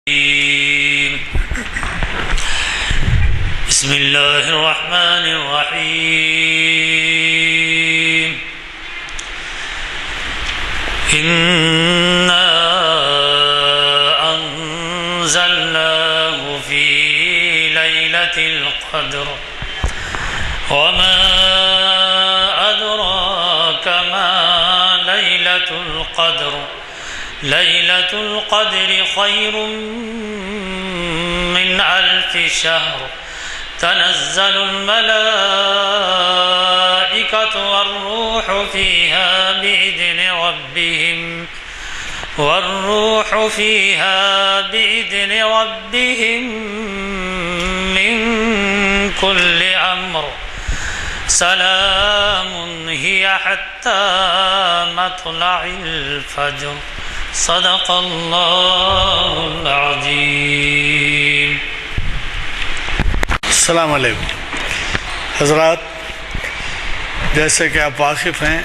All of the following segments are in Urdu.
بسم الله الرحمن الرحيم إنا أنزلناه في ليلة القدر وما أدراك ما ليلة القدر ليلة القدر خير من 1000 شهر تنزل الملائكة والروح فيها بإذن ربهم من كل أمر سلام هي حتى مطلع الفجر صدق اللہ العظیم۔ السلام علیکم حضرات، جیسے کہ آپ واقف ہیں،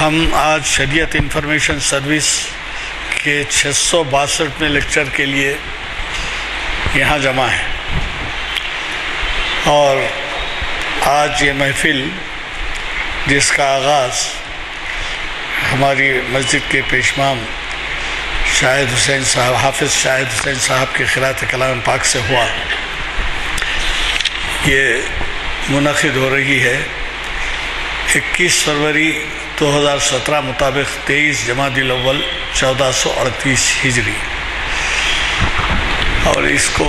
ہم آج شریعت انفارمیشن سروس کے 662ویں لیکچر کے لیے یہاں جمع ہیں، اور آج یہ محفل جس کا آغاز ہماری مسجد کے پیشمام شاہد حسین صاحب، حافظ شاہد حسین صاحب کے قراءت کلام پاک سے ہوا، یہ منعقد ہو رہی ہے 21 فروری 2017 مطابق 23 جمادی الاول 1438 ہجری، اور اس کو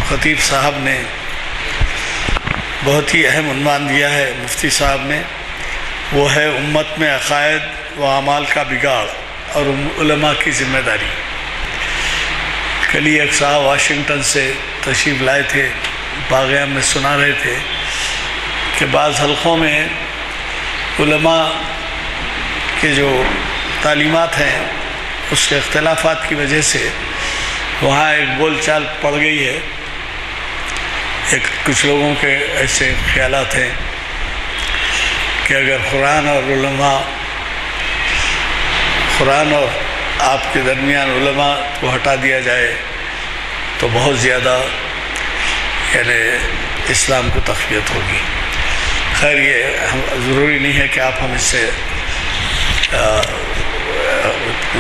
خطیب صاحب نے بہت ہی اہم عنوان دیا ہے مفتی صاحب نے، وہ ہے امت میں عقائد و اعمال کا بگاڑ اور علماء کی ذمہ داری۔ کل ہی ایک صاحب واشنگٹن سے تشریف لائے تھے، باغیان میں سنا رہے تھے کہ بعض حلقوں میں علماء کے جو تعلیمات ہیں اس کے اختلافات کی وجہ سے وہاں ایک بول چال پڑ گئی ہے، کچھ لوگوں کے ایسے خیالات ہیں کہ اگر قرآن اور آپ کے درمیان علماء کو ہٹا دیا جائے تو بہت زیادہ یعنی اسلام کو تقویت ہوگی۔ خیر، یہ ضروری نہیں ہے کہ آپ ہم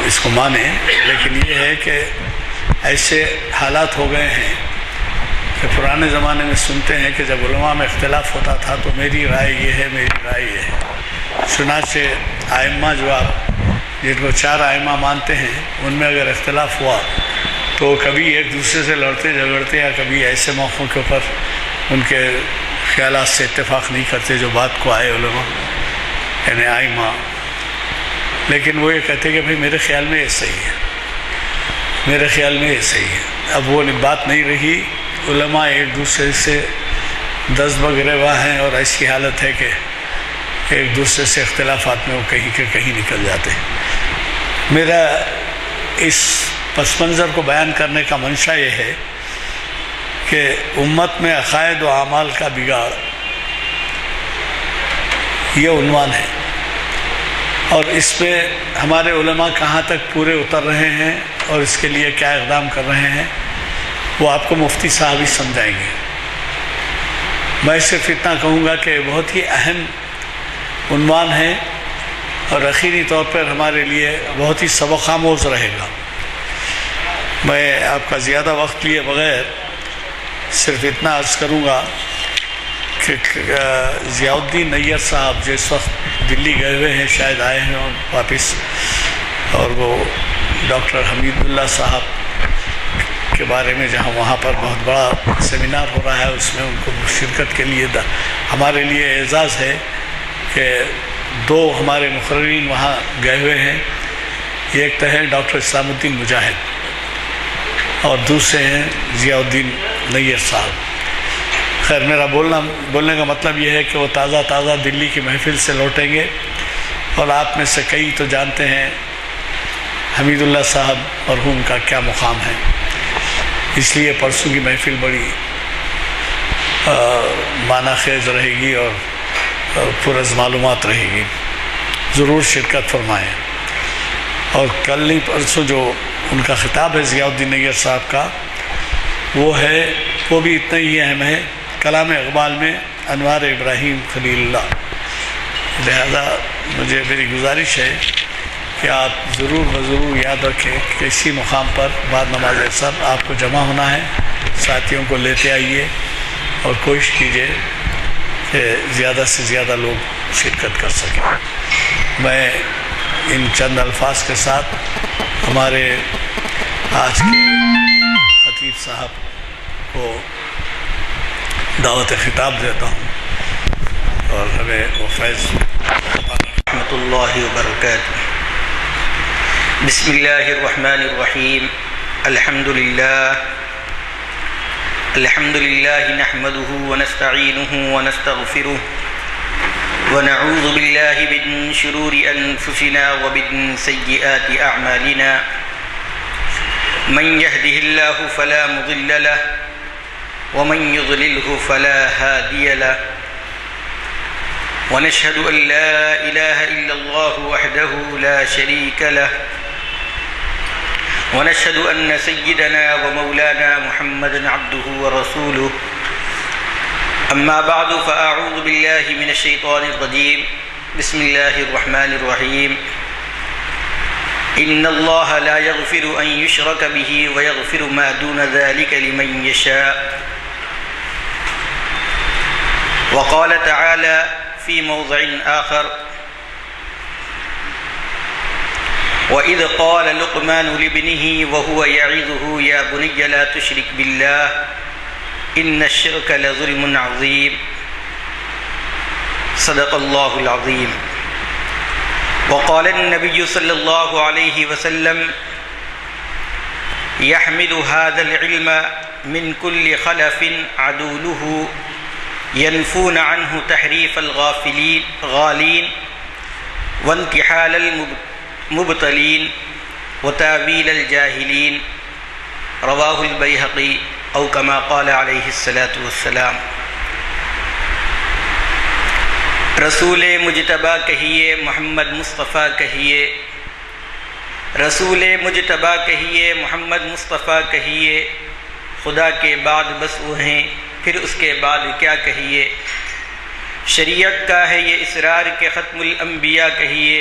اس کو مانیں، لیکن یہ ہے کہ ایسے حالات ہو گئے ہیں کہ پرانے زمانے میں سنتے ہیں کہ جب علماء میں اختلاف ہوتا تھا تو میری رائے یہ ہے، میری رائے یہ ہے۔ چنانچہ ائمہ جو آپ جن کو 4 ائمہ مانتے ہیں، ان میں اگر اختلاف ہوا تو کبھی ایک دوسرے سے لڑتے جھگڑتے، یا کبھی ایسے موقعوں کے اوپر ان کے خیالات سے اتفاق نہیں کرتے جو بات کو آئے علماء یعنی ائمہ، لیکن وہ یہ کہتے کہ بھئی میرے خیال میں یہ صحیح ہے، میرے خیال میں یہ صحیح ہے۔ اب وہ بات نہیں رہی، علماء ایک دوسرے سے دست بگریوا ہیں، اور ایسی حالت ہے کہ ایک دوسرے سے اختلافات میں وہ کہیں کے کہیں نکل جاتے ہیں۔ میرا اس پس منظر کو بیان کرنے کا منشا یہ ہے کہ امت میں عقائد و اعمال کا بگاڑ، یہ عنوان ہے، اور اس پہ ہمارے علماء کہاں تک پورے اتر رہے ہیں اور اس کے لیے کیا اقدام کر رہے ہیں وہ آپ کو مفتی صاحب ہی سمجھائیں گے۔ میں صرف اتنا کہوں گا کہ بہت ہی اہم عنوان ہے، اور اخیری طور پر ہمارے لیے بہت ہی سبق آموز رہے گا۔ میں آپ کا زیادہ وقت لیے بغیر صرف اتنا عرض کروں گا کہ ضیاء الدین نیّر صاحب جو اس وقت دلی گئے ہوئے ہیں، شاید آئے ہیں اور واپس، اور وہ ڈاکٹر حمید اللہ صاحب کے بارے میں جہاں وہاں پر بہت بڑا سیمینار ہو رہا ہے، اس میں ان کو شرکت کے لیے ہمارے لیے اعزاز ہے کہ 2 ہمارے مقررین وہاں گئے ہوئے ہیں، ایک تو ہے ڈاکٹر اسلام الدین مجاہد اور دوسرے ہیں ضیاء الدین نیّر صاحب۔ خیر، میرا بولنے کا مطلب یہ ہے کہ وہ تازہ دلی کی محفل سے لوٹیں گے، اور آپ میں سے کئی تو جانتے ہیں حمید اللہ صاحب مرحوم کا کیا مقام ہے، اس لیے پرسوں کی محفل بڑی معنی خیز رہے گی اور پر از معلومات رہے گی، ضرور شرکت فرمائیں۔ اور کل نہیں پرسوں جو ان کا خطاب ہے ضیاء الدین نیر صاحب کا، وہ بھی اتنا ہی اہم ہے، کلام اقبال میں انوار ابراہیم خلیل اللہ۔ لہذا میری گزارش ہے کہ آپ ضرور یاد رکھیں کہ اسی مقام پر بعد نماز عصر آپ کو جمع ہونا ہے، ساتھیوں کو لیتے آئیے اور کوشش کیجیے کہ زیادہ سے زیادہ لوگ شرکت کر سکیں۔ میں ان چند الفاظ کے ساتھ ہمارے آج کے خطیب صاحب کو دعوت خطاب دیتا ہوں اور ہمیں وہ فیض رحمۃ اللہ وبرکاتہ۔ بسم اللہ الرحمن الرحیم، الحمد للہ نحمده ونستعینه ونستغفره ونعوذ باللہ من شرور انفسنا ومن سیئات اعمالنا، من يهده الله فلا مضل له ومن يضلله فلا هادي له، ونشهد أن لا إله إلا الله وحده لا شريك له، ونشهد أن سيدنا ومولانا محمدا عبده ورسوله، أما بعد فأعوذ بالله من الشيطان الرجيم، بسم الله الرحمن الرحيم، إن الله لا يغفر أن يشرك به ويغفر ما دون ذلك لمن يشاء، وقال تعالى في موضع آخر، وإذ قال لقمان لابنه وهو يعظه يا بني لا تشرك بالله إن الشرك لظلم عظيم، صدق الله العظيم۔ وقال النبي صلى الله عليه وسلم يحمل هذا العلم من كل خلف عدوله ينفون عنه تحريف الغالين وانتحال المبطلين وتاويل الجاهلين، رواه البيهقي أو كما قال عليه الصلاة والسلام۔ رسول مجتبیٰ کہیے، محمد مصطفیٰ کہیے، رسول مجتبیٰ کہیے، محمد مصطفیٰ کہیے، خدا کے بعد بس وہ ہیں، پھر اس کے بعد کیا کہیے، شریعت کا ہے یہ اسرار کہ ختم الانبیاء کہیے،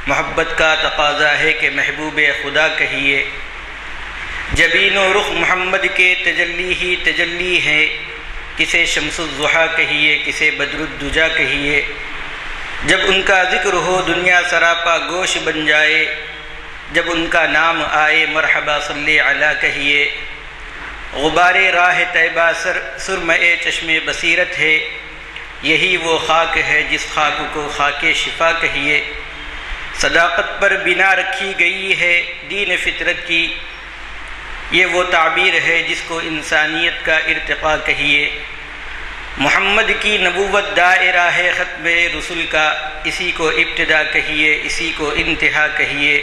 محبت کا تقاضا ہے کہ محبوب خدا کہیے، جبین و رخ محمد کے تجلی ہی تجلی ہے، کسے شمس الضحیٰ کہیے، کسے بدر الدجا کہیے، جب ان کا ذکر ہو دنیا سراپا گوش بن جائے، جب ان کا نام آئے مرحبا صلی علی کہیے، غبار راہ طیبہ سرمہ چشم بصیرت ہے، یہی وہ خاک ہے جس خاک کو خاک شفا کہیے، صداقت پر بنا رکھی گئی ہے دین فطرت کی، یہ وہ تعبیر ہے جس کو انسانیت کا ارتقاء کہیے، محمد کی نبوت دائرہ ہے ختم رسل کا، اسی کو ابتدا کہیے، اسی کو انتہا کہیے،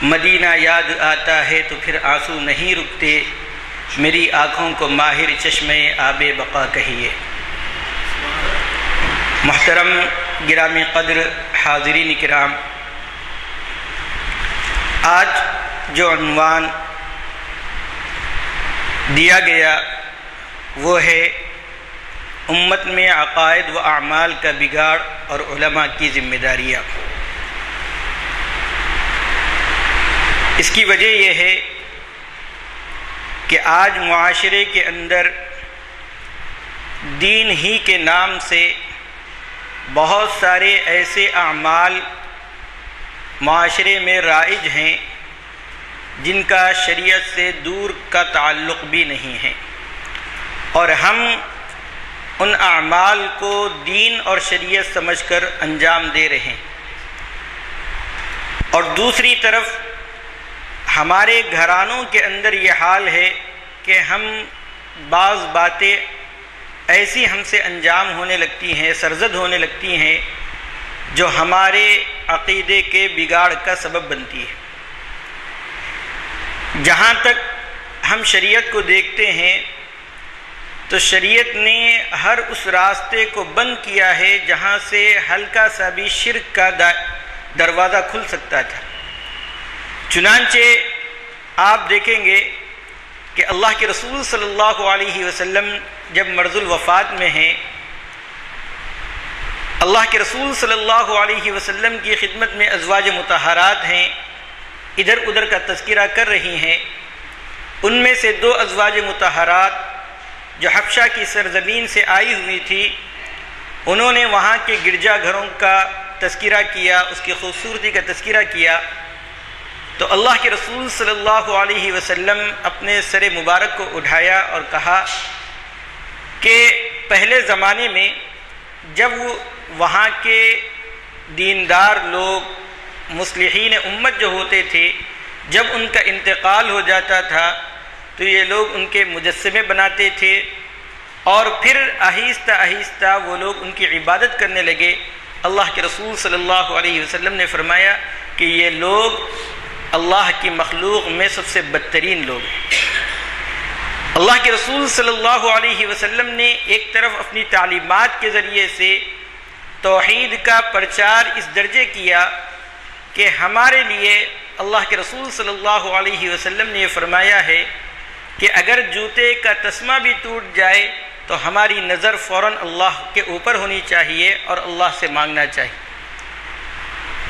مدینہ یاد آتا ہے تو پھر آنسو نہیں رکتے، میری آنکھوں کو ماہر چشمے آب بقا کہیے۔ محترم گرامی قدر حاضرین کرام، آج جو عنوان دیا گیا وہ ہے امت میں عقائد و اعمال کا بگاڑ اور علماء کی ذمہ داریاں۔ اس کی وجہ یہ ہے کہ آج معاشرے کے اندر دین ہی کے نام سے بہت سارے ایسے اعمال معاشرے میں رائج ہیں جن کا شریعت سے دور کا تعلق بھی نہیں ہے، اور ہم ان اعمال کو دین اور شریعت سمجھ کر انجام دے رہے ہیں، اور دوسری طرف ہمارے گھرانوں کے اندر یہ حال ہے کہ ہم بعض باتیں ایسی ہم سے انجام ہونے لگتی ہیں، سرزد ہونے لگتی ہیں، جو ہمارے عقیدے کے بگاڑ کا سبب بنتی ہے۔ جہاں تک ہم شریعت کو دیکھتے ہیں تو شریعت نے ہر اس راستے کو بند کیا ہے جہاں سے ہلکا سا بھی شرک کا دروازہ کھل سکتا تھا، چنانچہ آپ دیکھیں گے کہ اللہ کے رسول صلی اللہ علیہ وسلم جب مرض الوفات میں ہیں، اللہ کے رسول صلی اللہ علیہ وسلم کی خدمت میں ازواج مطہرات ہیں، ادھر ادھر کا تذکرہ کر رہی ہیں۔ ان میں سے 2 ازواج مطہرات جو حبشہ کی سرزمین سے آئی ہوئی تھی، انہوں نے وہاں کے گرجا گھروں کا تذکرہ کیا، اس کی خوبصورتی کا تذکرہ کیا، تو اللہ کے رسول صلی اللہ علیہ وسلم اپنے سر مبارک کو اٹھایا اور کہا کہ پہلے زمانے میں جب وہاں کے دیندار لوگ مصلحین امت جو ہوتے تھے، جب ان کا انتقال ہو جاتا تھا تو یہ لوگ ان کے مجسمے بناتے تھے اور پھر آہستہ آہستہ وہ لوگ ان کی عبادت کرنے لگے۔ اللہ کے رسول صلی اللہ علیہ وسلم نے فرمایا کہ یہ لوگ اللہ کی مخلوق میں سب سے بدترین لوگ ہیں۔ اللہ کے رسول صلی اللہ علیہ وسلم نے ایک طرف اپنی تعلیمات کے ذریعے سے توحید کا پرچار اس درجے کیا کہ ہمارے لیے اللہ کے رسول صلی اللہ علیہ وسلم نے یہ فرمایا ہے کہ اگر جوتے کا تسمہ بھی ٹوٹ جائے تو ہماری نظر فوراً اللہ کے اوپر ہونی چاہیے اور اللہ سے مانگنا چاہیے۔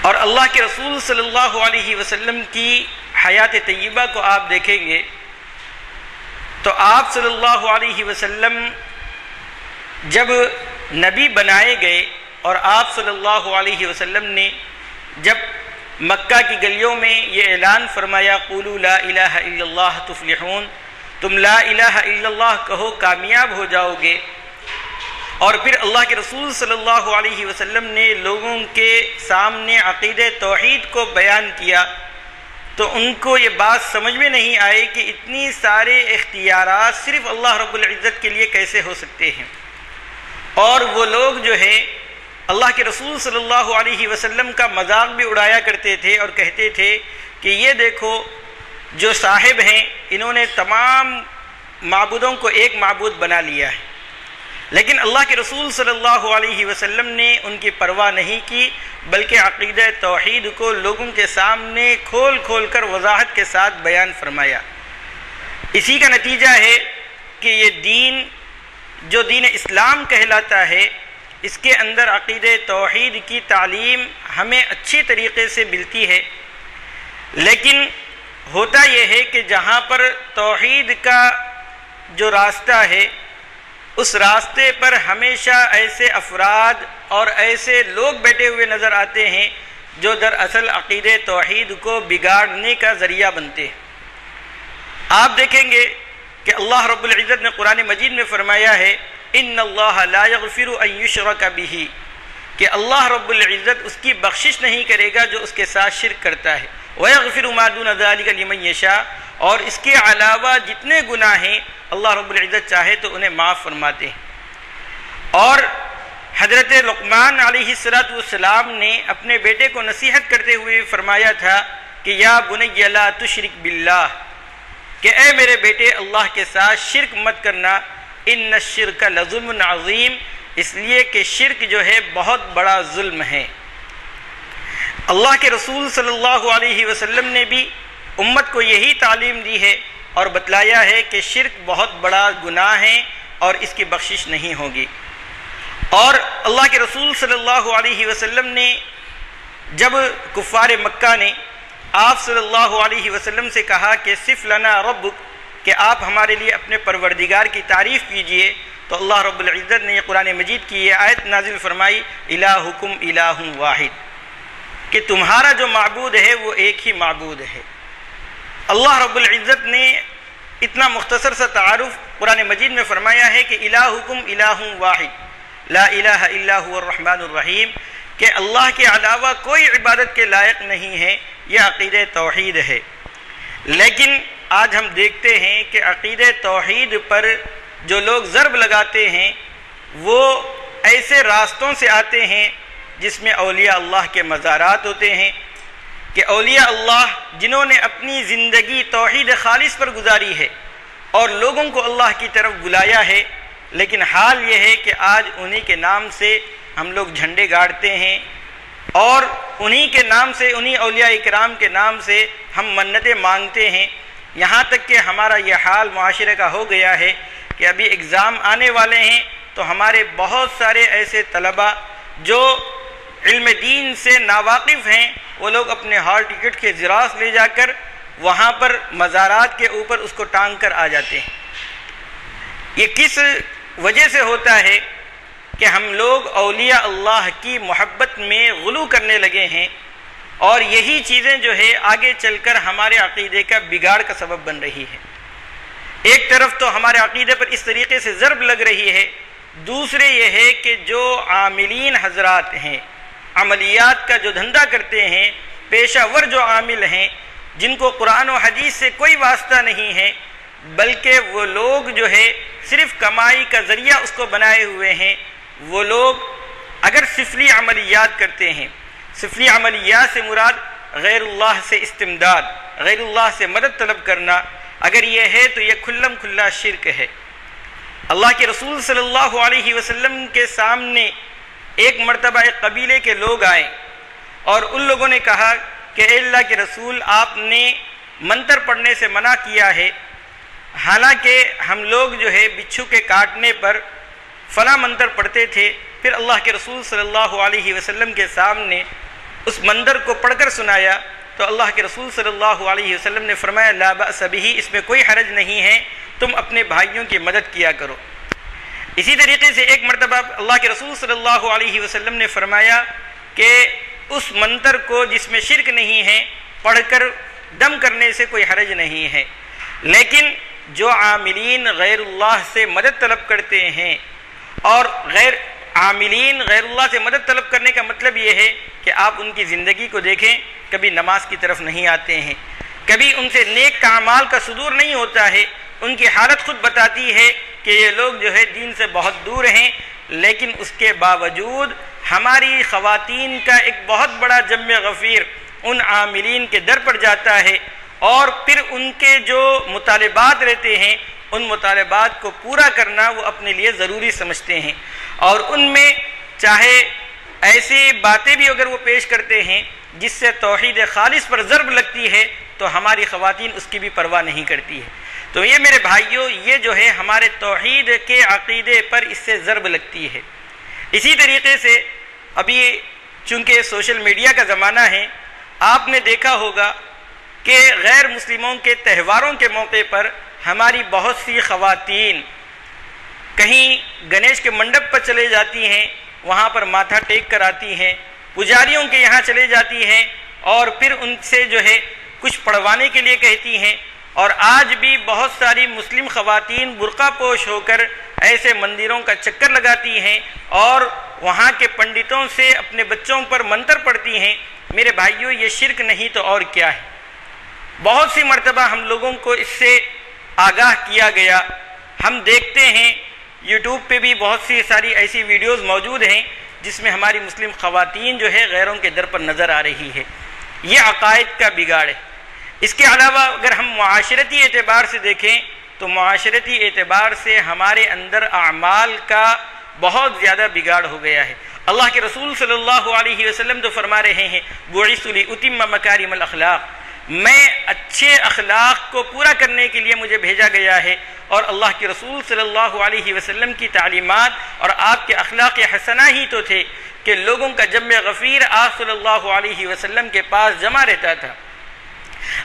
اور اللہ کے رسول صلی اللہ علیہ وسلم کی حیات طیبہ کو آپ دیکھیں گے تو آپ صلی اللہ علیہ وسلم جب نبی بنائے گئے اور آپ صلی اللہ علیہ وسلم نے جب مکہ کی گلیوں میں یہ اعلان فرمایا قولوا لا الہ الا اللہ تفلحون، تم لا الہ الا اللہ کہو کامیاب ہو جاؤ گے، اور پھر اللہ کے رسول صلی اللہ علیہ وسلم نے لوگوں کے سامنے عقیدہ توحید کو بیان کیا تو ان کو یہ بات سمجھ میں نہیں آئی کہ اتنی سارے اختیارات صرف اللہ رب العزت کے لیے کیسے ہو سکتے ہیں۔ اور وہ لوگ جو ہیں اللہ کے رسول صلی اللہ علیہ وسلم کا مذاق بھی اڑایا کرتے تھے اور کہتے تھے کہ یہ دیکھو جو صاحب ہیں انہوں نے تمام معبودوں کو ایک معبود بنا لیا ہے، لیکن اللہ کے رسول صلی اللہ علیہ وسلم نے ان کی پرواہ نہیں کی، بلکہ عقیدہ توحید کو لوگوں کے سامنے کھول کھول کر وضاحت کے ساتھ بیان فرمایا۔ اسی کا نتیجہ ہے کہ یہ دین جو دین اسلام کہلاتا ہے، اس کے اندر عقیدہ توحید کی تعلیم ہمیں اچھی طریقے سے ملتی ہے، لیکن ہوتا یہ ہے کہ جہاں پر توحید کا جو راستہ ہے اس راستے پر ہمیشہ ایسے افراد اور ایسے لوگ بیٹھے ہوئے نظر آتے ہیں جو دراصل عقیدہ توحید کو بگاڑنے کا ذریعہ بنتے ہیں۔ آپ دیکھیں گے کہ اللہ رب العزت نے قرآن مجید میں فرمایا ہے ان اللہ لا یغفر ان یشرک بہ، کہ اللہ رب العزت اس کی بخشش نہیں کرے گا جو اس کے ساتھ شرک کرتا ہے، وَيَغْفِرُ مَا دُونَ ذَلِكَ لِمَن يَشَاءُ، اور اس کے علاوہ جتنے گناہ ہیں اللہ رب العزت چاہے تو انہیں معاف فرماتے ہیں۔ اور حضرت لقمان علیہ السلام نے اپنے بیٹے کو نصیحت کرتے ہوئے فرمایا تھا کہ یا بنی لا تشرک باللہ، کہ اے میرے بیٹے اللہ کے ساتھ شرک مت کرنا، ان الشرک لظلم عظیم، اس لیے کہ شرک جو ہے بہت بڑا ظلم ہے۔ اللہ کے رسول صلی اللہ علیہ وسلم نے بھی امت کو یہی تعلیم دی ہے اور بتلایا ہے کہ شرک بہت بڑا گناہ ہے اور اس کی بخشش نہیں ہوگی۔ اور اللہ کے رسول صلی اللہ علیہ وسلم نے جب کفار مکہ نے آپ صلی اللہ علیہ وسلم سے کہا کہ صف لنا ربک، کہ آپ ہمارے لیے اپنے پروردگار کی تعریف کیجئے، تو اللہ رب العزت نے یہ قرآن مجید کی یہ آیت نازل فرمائی الہکم الہ واحد، کہ تمہارا جو معبود ہے وہ ایک ہی معبود ہے۔ اللہ رب العزت نے اتنا مختصر سا تعارف قرآن مجید میں فرمایا ہے کہ الہکم الہ واحد لا الہ الا هو الرحمن الرحیم، کہ اللہ کے علاوہ کوئی عبادت کے لائق نہیں ہے، یہ عقیدہ توحید ہے۔ لیکن آج ہم دیکھتے ہیں کہ عقیدہ توحید پر جو لوگ ضرب لگاتے ہیں وہ ایسے راستوں سے آتے ہیں جس میں اولیاء اللہ کے مزارات ہوتے ہیں، کہ اولیاء اللہ جنہوں نے اپنی زندگی توحید خالص پر گزاری ہے اور لوگوں کو اللہ کی طرف بلایا ہے، لیکن حال یہ ہے کہ آج انہی کے نام سے ہم لوگ جھنڈے گاڑتے ہیں، اور انہی کے نام سے، انہی اولیاء اکرام کے نام سے ہم منتیں مانگتے ہیں، یہاں تک کہ ہمارا یہ حال معاشرے کا ہو گیا ہے کہ ابھی اگزام آنے والے ہیں تو ہمارے بہت سارے ایسے طلباء جو علم دین سے ناواقف ہیں، وہ لوگ اپنے ہال ٹکٹ کے زیراکس لے جا کر وہاں پر مزارات کے اوپر اس کو ٹانگ کر آ جاتے ہیں۔ یہ کس وجہ سے ہوتا ہے کہ ہم لوگ اولیاء اللہ کی محبت میں غلو کرنے لگے ہیں، اور یہی چیزیں جو ہے آگے چل کر ہمارے عقیدے کا بگاڑ کا سبب بن رہی ہے۔ ایک طرف تو ہمارے عقیدے پر اس طریقے سے ضرب لگ رہی ہے، دوسرے یہ ہے کہ جو عاملین حضرات ہیں، عملیات کا جو دھندا کرتے ہیں، پیشہ ور جو عامل ہیں، جن کو قرآن و حدیث سے کوئی واسطہ نہیں ہے، بلکہ وہ لوگ جو ہے صرف کمائی کا ذریعہ اس کو بنائے ہوئے ہیں، وہ لوگ اگر سفلی عملیات کرتے ہیں، سفلی عملیات سے مراد غیر اللہ سے استمداد، غیر اللہ سے مدد طلب کرنا، اگر یہ ہے تو یہ کھلم کھلا شرک ہے۔ اللہ کے رسول صلی اللہ علیہ وسلم کے سامنے ایک مرتبہ ایک قبیلے کے لوگ آئے اور ان لوگوں نے کہا کہ اے اللہ کے رسول، آپ نے منتر پڑھنے سے منع کیا ہے، حالانکہ ہم لوگ جو ہے بچھو کے کاٹنے پر فلاں منتر پڑھتے تھے۔ پھر اللہ کے رسول صلی اللہ علیہ وسلم کے سامنے اس منتر کو پڑھ کر سنایا تو اللہ کے رسول صلی اللہ علیہ وسلم نے فرمایا لا بأس بہ، اس میں کوئی حرج نہیں ہے، تم اپنے بھائیوں کی مدد کیا کرو۔ اسی طریقے سے ایک مرتبہ اللہ کے رسول صلی اللہ علیہ وسلم نے فرمایا کہ اس منتر کو جس میں شرک نہیں ہے پڑھ کر دم کرنے سے کوئی حرج نہیں ہے، لیکن جو عاملین غیر اللہ سے مدد طلب کرتے ہیں، اور عاملین غیر اللہ سے مدد طلب کرنے کا مطلب یہ ہے کہ آپ ان کی زندگی کو دیکھیں، کبھی نماز کی طرف نہیں آتے ہیں، کبھی ان سے نیک اعمال کا صدور نہیں ہوتا ہے، ان کی حالت خود بتاتی ہے کہ یہ لوگ جو ہے دین سے بہت دور ہیں، لیکن اس کے باوجود ہماری خواتین کا ایک بہت بڑا جم غفیر ان عاملین کے در پر جاتا ہے، اور پھر ان کے جو مطالبات رہتے ہیں ان مطالبات کو پورا کرنا وہ اپنے لیے ضروری سمجھتے ہیں، اور ان میں چاہے ایسی باتیں بھی اگر وہ پیش کرتے ہیں جس سے توحید خالص پر ضرب لگتی ہے تو ہماری خواتین اس کی بھی پرواہ نہیں کرتی ہے۔ تو یہ میرے بھائیوں، یہ جو ہے ہمارے توحید کے عقیدے پر اس سے ضرب لگتی ہے۔ اسی طریقے سے ابھی چونکہ سوشل میڈیا کا زمانہ ہے، آپ نے دیکھا ہوگا کہ غیر مسلموں کے تہواروں کے موقع پر ہماری بہت سی خواتین کہیں گنیش کے منڈپ پر چلے جاتی ہیں، وہاں پر ماتھا ٹیک کر آتی ہیں، پجاریوں کے یہاں چلے جاتی ہیں، اور پھر ان سے جو ہے کچھ پڑھوانے کے لیے کہتی ہیں۔ اور آج بھی بہت ساری مسلم خواتین برقع پوش ہو کر ایسے مندروں کا چکر لگاتی ہیں اور وہاں کے پنڈتوں سے اپنے بچوں پر منتر پڑھتی ہیں۔ میرے بھائیوں، یہ شرک نہیں تو اور کیا ہے؟ بہت سی مرتبہ ہم لوگوں کو اس سے آگاہ کیا گیا۔ ہم دیکھتے ہیں یوٹیوب پہ بھی بہت سی ساری ایسی ویڈیوز موجود ہیں جس میں ہماری مسلم خواتین جو ہے غیروں کے در پر نظر آ رہی ہے۔ یہ عقائد کا بگاڑ ہے۔ اس کے علاوہ اگر ہم معاشرتی اعتبار سے دیکھیں تو معاشرتی اعتبار سے ہمارے اندر اعمال کا بہت زیادہ بگاڑ ہو گیا ہے۔ اللہ کے رسول صلی اللہ علیہ وسلم تو فرما رہے ہیں بعثت لأتم مکارم الاخلاق، میں اچھے اخلاق کو پورا کرنے کے لیے مجھے بھیجا گیا ہے، اور اللہ کے رسول صلی اللہ علیہ وسلم کی تعلیمات اور آپ کے اخلاق حسنہ ہی تو تھے کہ لوگوں کا جم غفیر آپ صلی اللہ علیہ وسلم کے پاس جمع رہتا تھا۔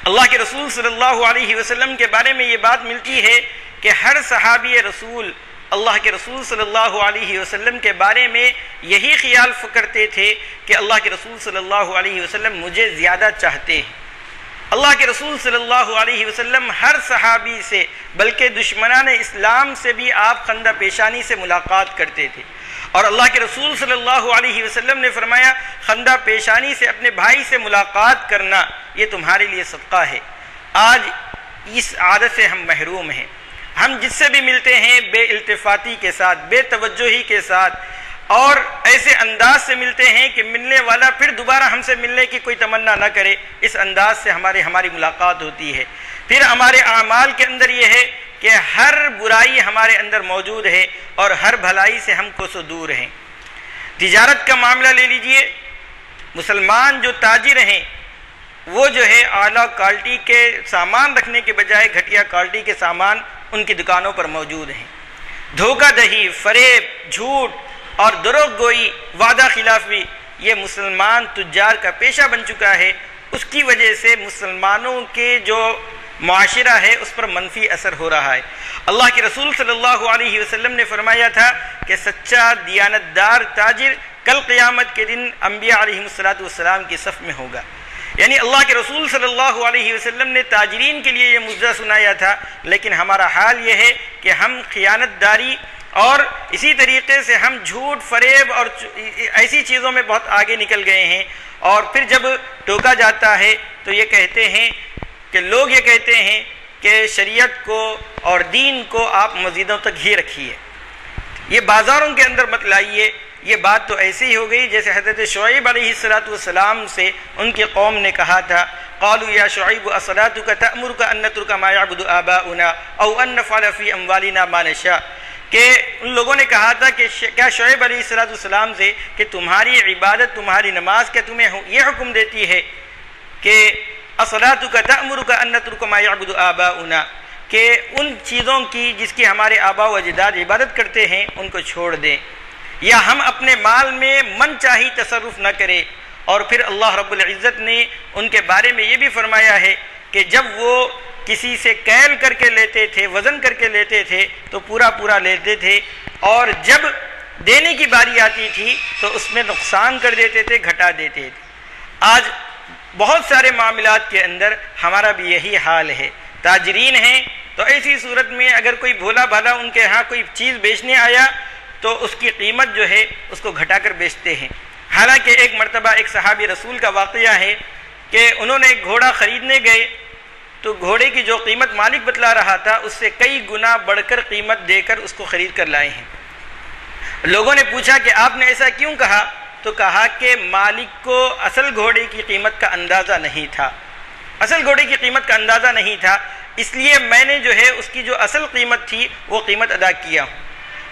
اللہ کے رسول صلی اللہ علیہ وسلم کے بارے میں یہ بات ملتی ہے کہ ہر صحابی رسول اللہ کے رسول صلی اللہ علیہ وسلم کے بارے میں یہی خیال کرتے تھے کہ اللہ کے رسول صلی اللہ علیہ وسلم مجھے زیادہ چاہتے ہیں۔ اللہ کے رسول صلی اللہ علیہ وسلم ہر صحابی سے بلکہ دشمنان اسلام سے بھی آپ خندہ پیشانی سے ملاقات کرتے تھے، اور اللہ کے رسول صلی اللہ علیہ وسلم نے فرمایا خندہ پیشانی سے اپنے بھائی سے ملاقات کرنا یہ تمہارے لیے صدقہ ہے۔ آج اس عادت سے ہم محروم ہیں۔ ہم جس سے بھی ملتے ہیں بے التفاتی کے ساتھ، بے توجہی کے ساتھ، اور ایسے انداز سے ملتے ہیں کہ ملنے والا پھر دوبارہ ہم سے ملنے کی کوئی تمنا نہ کرے۔ اس انداز سے ہماری ملاقات ہوتی ہے۔ پھر ہمارے اعمال کے اندر یہ ہے کہ ہر برائی ہمارے اندر موجود ہے اور ہر بھلائی سے ہم کو سو دور ہیں۔ تجارت کا معاملہ لے لیجئے، مسلمان جو تاجر ہیں وہ جو ہے اعلیٰ کوالٹی کے سامان رکھنے کے بجائے گھٹیا کوالٹی کے سامان ان کی دکانوں پر موجود ہیں۔ دھوکہ دہی، فریب، جھوٹ اور دروغ گوئی، وعدہ خلافی یہ مسلمان تجار کا پیشہ بن چکا ہے۔ اس کی وجہ سے مسلمانوں کے جو معاشرہ ہے اس پر منفی اثر ہو رہا ہے۔ اللہ کے رسول صلی اللہ علیہ وسلم نے فرمایا تھا کہ سچا دیانتدار تاجر کل قیامت کے دن انبیاء علیہم السلام کی صف میں ہوگا۔ یعنی اللہ کے رسول صلی اللہ علیہ وسلم نے تاجرین کے لیے یہ معجزہ سنایا تھا، لیکن ہمارا حال یہ ہے کہ ہم خیانت داری اور اسی طریقے سے ہم جھوٹ، فریب اور ایسی چیزوں میں بہت آگے نکل گئے ہیں، اور پھر جب ٹوکا جاتا ہے تو یہ کہتے ہیں کہ لوگ یہ کہتے ہیں کہ شریعت کو اور دین کو آپ مسجدوں تک ہی رکھیے، یہ بازاروں کے اندر مت لائیے۔ یہ بات تو ایسی ہی ہو گئی جیسے حضرت شعیب علیہ السلام سے ان کی قوم نے کہا تھا، قالوا یا شعیب اصلاتک تأمرک ان نترک ما یعبد آباؤنا او ان نفعل فی اموالنا ما نشاء، کہ ان لوگوں نے کہا تھا کہ کیا شعیب علیہ السلام سے کہ تمہاری عبادت، تمہاری نماز کیا تمہیں یہ حکم دیتی ہے کہ اصلاتک تأمرک ان نترک ما یعبد آباؤنا، کہ ان چیزوں کی جس کی ہمارے آباء و اجداد عبادت کرتے ہیں ان کو چھوڑ دیں، یا ہم اپنے مال میں من چاہی تصرف نہ کریں۔ اور پھر اللہ رب العزت نے ان کے بارے میں یہ بھی فرمایا ہے کہ جب وہ کسی سے کیل کر کے لیتے تھے، وزن کر کے لیتے تھے تو پورا پورا لیتے تھے، اور جب دینے کی باری آتی تھی تو اس میں نقصان کر دیتے تھے، گھٹا دیتے تھے۔ آج بہت سارے معاملات کے اندر ہمارا بھی یہی حال ہے۔ تاجرین ہیں تو ایسی صورت میں اگر کوئی بھولا بھالا ان کے ہاں کوئی چیز بیچنے آیا تو اس کی قیمت جو ہے اس کو گھٹا کر بیچتے ہیں۔ حالانکہ ایک مرتبہ ایک صحابی رسول کا واقعہ ہے کہ انہوں نے ایک گھوڑا خریدنے گئے تو گھوڑے کی جو قیمت مالک بتلا رہا تھا اس سے کئی گنا بڑھ کر قیمت دے کر اس کو خرید کر لائے ہیں۔ لوگوں نے پوچھا کہ آپ نے ایسا کیوں کہا؟ تو کہا کہ مالک کو اصل گھوڑے کی قیمت کا اندازہ نہیں تھا، اصل گھوڑے کی قیمت کا اندازہ نہیں تھا، اس لیے میں نے جو ہے اس کی جو اصل قیمت تھی وہ قیمت ادا کیا ہوں۔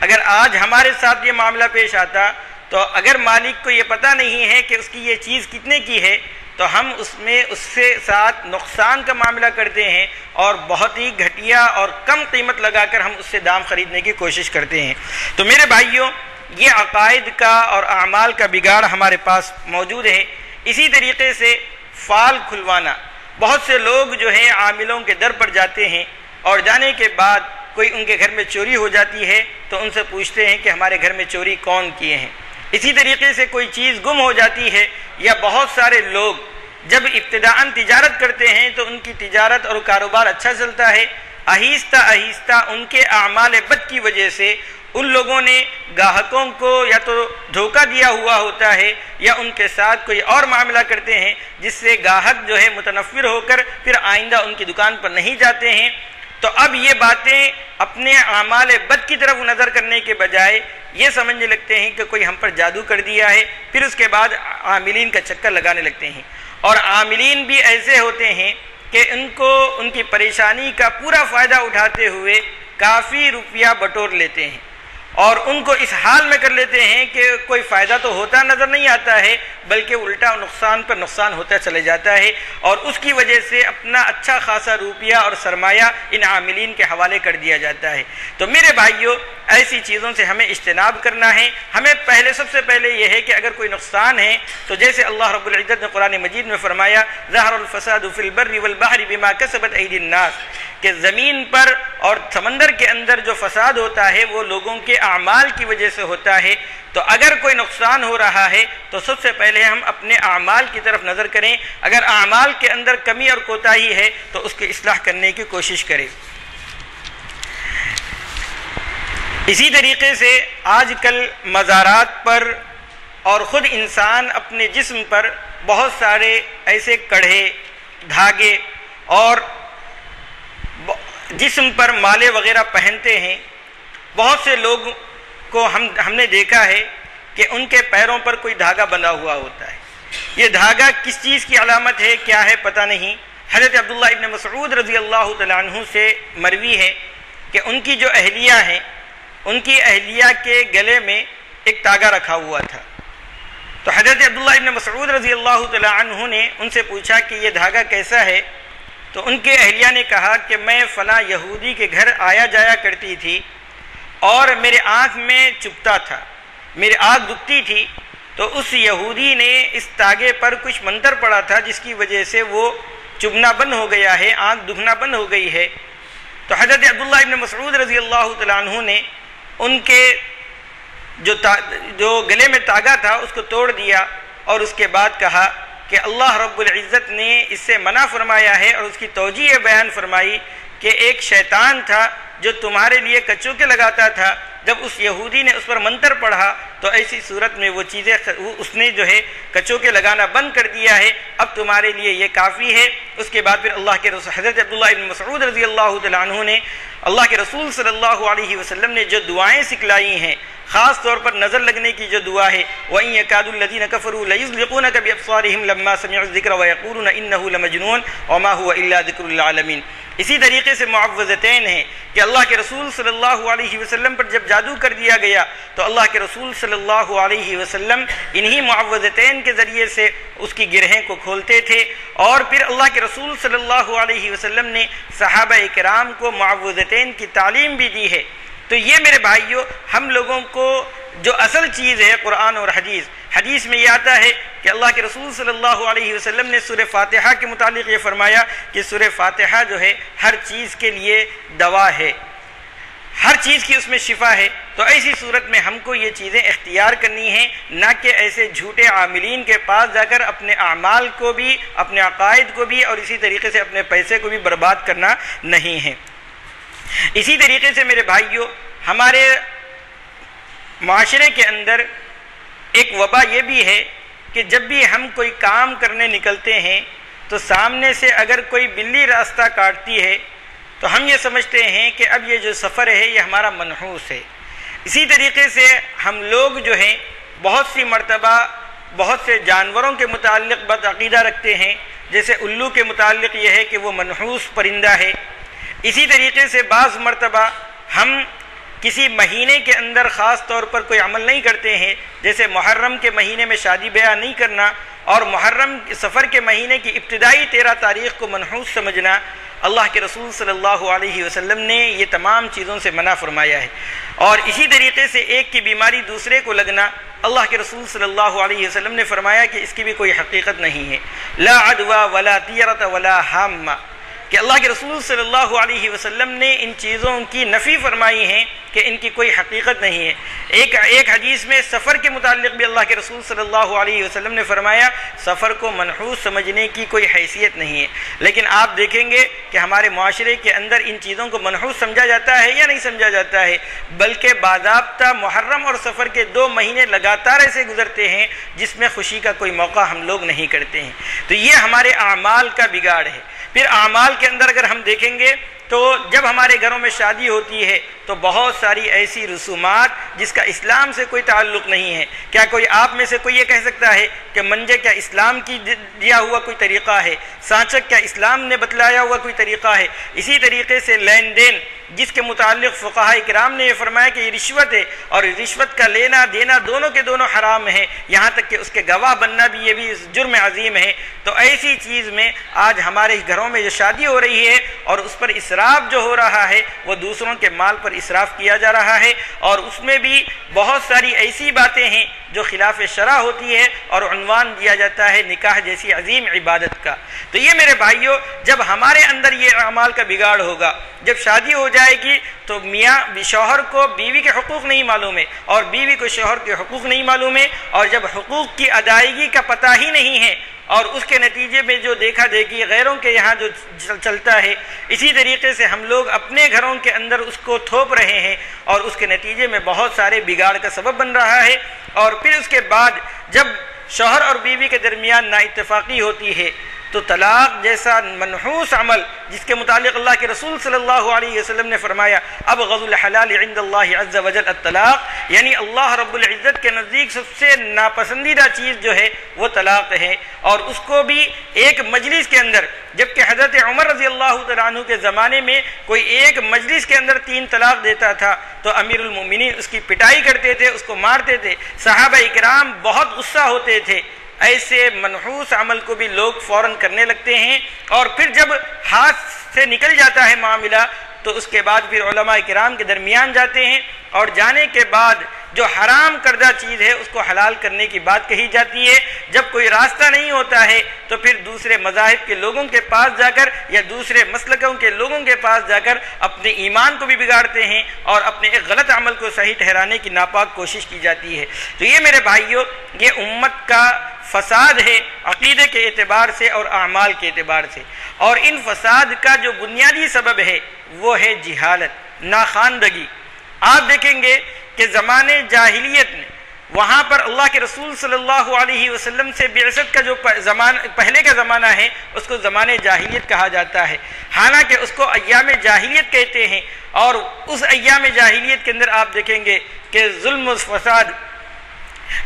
اگر آج ہمارے ساتھ یہ معاملہ پیش آتا تو اگر مالک کو یہ پتہ نہیں ہے کہ اس کی یہ چیز کتنے کی ہے تو ہم اس سے ساتھ نقصان کا معاملہ کرتے ہیں اور بہت ہی گھٹیا اور کم قیمت لگا کر ہم اس سے دام خریدنے کی کوشش کرتے ہیں۔ تو میرے بھائیوں، یہ عقائد کا اور اعمال کا بگاڑ ہمارے پاس موجود ہے۔ اسی طریقے سے فال کھلوانا، بہت سے لوگ جو ہیں عاملوں کے در پر جاتے ہیں اور جانے کے بعد کوئی ان کے گھر میں چوری ہو جاتی ہے تو ان سے پوچھتے ہیں کہ ہمارے گھر میں چوری کون کیے ہیں۔ اسی طریقے سے کوئی چیز گم ہو جاتی ہے، یا بہت سارے لوگ جب ابتداءً تجارت کرتے ہیں تو ان کی تجارت اور کاروبار اچھا چلتا ہے، آہستہ آہستہ ان کے اعمال بد کی وجہ سے ان لوگوں نے گاہکوں کو یا تو دھوکہ دیا ہوا ہوتا ہے یا ان کے ساتھ کوئی اور معاملہ کرتے ہیں جس سے گاہک جو ہے متنفر ہو کر پھر آئندہ ان کی دکان پر نہیں جاتے ہیں۔ تو اب یہ باتیں اپنے اعمال بد کی طرف نظر کرنے کے بجائے یہ سمجھنے لگتے ہیں کہ کوئی ہم پر جادو کر دیا ہے، پھر اس کے بعد عاملین کا چکر لگانے لگتے ہیں۔ اور عاملین بھی ایسے ہوتے ہیں کہ ان کو ان کی پریشانی کا پورا فائدہ اٹھاتے ہوئے کافی روپیہ بٹور لیتے ہیں اور ان کو اس حال میں کر لیتے ہیں کہ کوئی فائدہ تو ہوتا نظر نہیں آتا ہے بلکہ الٹا نقصان پر نقصان ہوتا چلے جاتا ہے، اور اس کی وجہ سے اپنا اچھا خاصا روپیہ اور سرمایہ ان عاملین کے حوالے کر دیا جاتا ہے۔ تو میرے بھائیوں، ایسی چیزوں سے ہمیں اجتناب کرنا ہے۔ ہمیں سب سے پہلے یہ ہے کہ اگر کوئی نقصان ہے تو جیسے اللہ رب العزت نے قرآن مجید میں فرمایا ظہر الفساد فی البر والبحر بما کسبت ایدی الناس، کہ زمین پر اور سمندر کے اندر جو فساد ہوتا ہے وہ لوگوں کے اعمال کی وجہ سے ہوتا ہے۔ تو اگر کوئی نقصان ہو رہا ہے تو سب سے پہلے ہم اپنے اعمال کی طرف نظر کریں، اگر اعمال کے اندر کمی اور کوتاہی ہے تو اس کی اصلاح کرنے کی کوشش کریں۔ اسی طریقے سے آج کل مزارات پر اور خود انسان اپنے جسم پر بہت سارے ایسے کڑھے، دھاگے اور جسم پر مالے وغیرہ پہنتے ہیں۔ بہت سے لوگ کو ہم نے دیکھا ہے کہ ان کے پیروں پر کوئی دھاگا بندھا ہوا ہوتا ہے۔ یہ دھاگا کس چیز کی علامت ہے، کیا ہے، پتہ نہیں۔ حضرت عبداللہ ابن مسعود رضی اللہ تعالیٰ عنہ سے مروی ہے کہ ان کی جو اہلیہ ہیں، ان کی اہلیہ کے گلے میں ایک تاگا رکھا ہوا تھا۔ تو حضرت عبداللہ ابن مسعود رضی اللہ تعالیٰ عنہ نے ان سے پوچھا کہ یہ دھاگا کیسا ہے؟ تو ان کے اہلیہ نے کہا کہ میں فلاں یہودی کے گھر آیا جایا کرتی تھی اور میرے آنکھ میں چبھتا تھا، میری آنکھ دکھتی تھی، تو اس یہودی نے اس تاگے پر کچھ منتر پڑا تھا جس کی وجہ سے وہ چبھنا بند ہو گیا ہے، آنکھ دکھنا بند ہو گئی ہے۔ تو حضرت عبداللہ ابن مسعود رضی اللہ تعالیٰ عنہ نے ان کے جو گلے میں تاگا تھا اس کو توڑ دیا اور اس کے بعد کہا کہ اللہ رب العزت نے اس سے منع فرمایا ہے، اور اس کی توجیہ بیان فرمائی کہ ایک شیطان تھا جو تمہارے لیے کچوکے لگاتا تھا، جب اس یہودی نے اس پر منتر پڑھا تو ایسی صورت میں وہ چیزیں اس نے جو ہے کچوکے لگانا بند کر دیا ہے، اب تمہارے لیے یہ کافی ہے۔ اس کے بعد پھر اللہ کے رسول حضرت عبداللہ ابن مسعود رضی اللہ تعالیٰ عنہ نے اللہ کے رسول صلی اللہ علیہ وسلم نے جو دعائیں سکھلائی ہیں، خاص طور پر نظر لگنے کی جو دعا ہے، وَإِن يَكَادُ الَّذِينَ كَفَرُوا لَيُزْلِقُونَكَ بِأَبْصَارِهِمْ لَمَّا سَمِعُوا الذِّكْرَ وَيَقُولُونَ إِنَّهُ لَمَجْنُونٌ وَمَا هُوَ إِلَّا ذِكْرٌ لِّلْعَالَمِينَ۔ اسی طریقے سے معوذتین ہیں کہ اللہ کے رسول صلی اللہ علیہ وسلم پر جب جادو کر دیا گیا تو اللہ کے رسول صلی اللہ علیہ وسلم انہی معوذتین کے ذریعے سے اس کی گرہیں کو کھولتے تھے، اور پھر اللہ کے رسول صلی اللہ علیہ وسلم نے صحابہ کرام کو معوذتین کی تعلیم بھی دی ہے۔ تو یہ میرے بھائیوں، ہم لوگوں کو جو اصل چیز ہے قرآن اور حدیث میں یہ آتا ہے کہ اللہ کے رسول صلی اللہ علیہ وسلم نے سورہ فاتحہ کے متعلق یہ فرمایا کہ سورہ فاتحہ جو ہے ہر چیز کے لیے دوا ہے، ہر چیز کی اس میں شفا ہے۔ تو ایسی صورت میں ہم کو یہ چیزیں اختیار کرنی ہیں، نہ کہ ایسے جھوٹے عاملین کے پاس جا کر اپنے اعمال کو بھی، اپنے عقائد کو بھی، اور اسی طریقے سے اپنے پیسے کو بھی برباد کرنا نہیں ہے۔ اسی طریقے سے میرے بھائیوں، ہمارے معاشرے کے اندر ایک وبا یہ بھی ہے کہ جب بھی ہم کوئی کام کرنے نکلتے ہیں تو سامنے سے اگر کوئی بلی راستہ کاٹتی ہے تو ہم یہ سمجھتے ہیں کہ اب یہ جو سفر ہے یہ ہمارا منحوس ہے۔ اسی طریقے سے ہم لوگ جو ہیں بہت سی مرتبہ بہت سے جانوروں کے متعلق بد عقیدہ رکھتے ہیں، جیسے الو کے متعلق یہ ہے کہ وہ منحوس پرندہ ہے۔ اسی طریقے سے بعض مرتبہ ہم کسی مہینے کے اندر خاص طور پر کوئی عمل نہیں کرتے ہیں، جیسے محرم کے مہینے میں شادی بیاہ نہیں کرنا، اور محرم سفر کے مہینے کی ابتدائی 13 تاریخ کو منحوس سمجھنا۔ اللہ کے رسول صلی اللہ علیہ وسلم نے یہ تمام چیزوں سے منع فرمایا ہے۔ اور اسی طریقے سے ایک کی بیماری دوسرے کو لگنا، اللہ کے رسول صلی اللہ علیہ وسلم نے فرمایا کہ اس کی بھی کوئی حقیقت نہیں ہے، لا عدوى ولا طیرۃ ولا حامہ، کہ اللہ کے رسول صلی اللہ علیہ وسلم نے ان چیزوں کی نفی فرمائی ہے کہ ان کی کوئی حقیقت نہیں ہے۔ ایک حدیث میں سفر کے متعلق بھی اللہ کے رسول صلی اللہ علیہ وسلم نے فرمایا سفر کو منحوس سمجھنے کی کوئی حیثیت نہیں ہے۔ لیکن آپ دیکھیں گے کہ ہمارے معاشرے کے اندر ان چیزوں کو منحوس سمجھا جاتا ہے یا نہیں سمجھا جاتا ہے، بلکہ باضابطہ محرم اور سفر کے 2 مہینے لگاتار ایسے گزرتے ہیں جس میں خوشی کا کوئی موقع ہم لوگ نہیں کرتے ہیں۔ تو یہ ہمارے اعمال کا بگاڑ ہے۔ پھر اعمال کے اندر اگر ہم دیکھیں گے تو جب ہمارے گھروں میں شادی ہوتی ہے تو بہت ساری ایسی رسومات جس کا اسلام سے کوئی تعلق نہیں ہے۔ کیا کوئی آپ میں سے کوئی یہ کہہ سکتا ہے کہ منجے کیا اسلام کی دیا ہوا کوئی طریقہ ہے؟ سانچک کیا اسلام نے بتلایا ہوا کوئی طریقہ ہے؟ اسی طریقے سے لین دین جس کے متعلق فقہاء کرام نے یہ فرمایا کہ یہ رشوت ہے، اور رشوت کا لینا دینا دونوں کے دونوں حرام ہیں، یہاں تک کہ اس کے گواہ بننا بھی یہ بھی جرم عظیم ہے۔ تو ایسی چیز میں آج ہمارے گھروں میں جو شادی ہو رہی ہے اور اس پر اسراف جو ہو رہا ہے وہ دوسروں کے مال پر اسراف کیا جا رہا ہے، اور اس میں بھی بہت ساری ایسی باتیں ہیں جو خلاف شرع ہوتی ہے، اور عنوان دیا جاتا ہے نکاح جیسی عظیم عبادت کا۔ تو یہ میرے بھائیوں، جب ہمارے اندر یہ اعمال کا بگاڑ ہوگا، جب شادی ہو جائے گی تو میاں شوہر کو بیوی کے حقوق نہیں معلوم ہے اور بیوی کو شوہر کے حقوق نہیں معلوم ہے، اور جب حقوق کی ادائیگی کا پتہ ہی نہیں ہے اور اس کے نتیجے میں جو دیکھا دیکھی غیروں کے یہاں جو چلتا ہے، اسی طریقے سے ہم لوگ اپنے گھروں کے اندر اس کو تھوپ رہے ہیں اور اس کے نتیجے میں بہت سارے بگاڑ کا سبب بن رہا ہے۔ اور پھر اس کے بعد جب شوہر اور بیوی کے درمیان نا اتفاقی ہوتی ہے تو طلاق جیسا منحوس عمل جس کے متعلق اللہ کے رسول صلی اللہ علیہ وسلم نے فرمایا ابغض الحلال عند اللہ عز وجل الطلاق، یعنی اللہ رب العزت کے نزدیک سب سے ناپسندیدہ چیز جو ہے وہ طلاق ہے، اور اس کو بھی ایک مجلس کے اندر، جبکہ حضرت عمر رضی اللہ تعالیٰ عنہ کے زمانے میں کوئی ایک مجلس کے اندر 3 طلاق دیتا تھا تو امیر المومنین اس کی پٹائی کرتے تھے، اس کو مارتے تھے، صحابہ اکرام بہت غصہ ہوتے تھے۔ ایسے منحوس عمل کو بھی لوگ فوراً کرنے لگتے ہیں، اور پھر جب ہاتھ سے نکل جاتا ہے معاملہ تو اس کے بعد پھر علماء کرام کے درمیان جاتے ہیں، اور جانے کے بعد جو حرام کردہ چیز ہے اس کو حلال کرنے کی بات کہی جاتی ہے۔ جب کوئی راستہ نہیں ہوتا ہے تو پھر دوسرے مذاہب کے لوگوں کے پاس جا کر یا دوسرے مسلکوں کے لوگوں کے پاس جا کر اپنے ایمان کو بھی بگاڑتے ہیں اور اپنے ایک غلط عمل کو صحیح ٹھہرانے کی ناپاک کوشش کی جاتی ہے۔ تو یہ میرے بھائیوں یہ امت کا فساد ہے عقیدے کے اعتبار سے اور اعمال کے اعتبار سے، اور ان فساد کا جو بنیادی سبب ہے وہ ہے جہالت، ناخواندگی۔ آپ دیکھیں گے کہ زمانے جاہلیت میں وہاں پر اللہ کے رسول صلی اللہ علیہ وسلم سے بعثت کا جو پہلے کا زمانہ ہے اس کو زمانے جاہلیت کہا جاتا ہے، حالانکہ اس کو ایام جاہلیت کہتے ہیں، اور اس ایام جاہلیت کے اندر آپ دیکھیں گے کہ ظلم و فساد،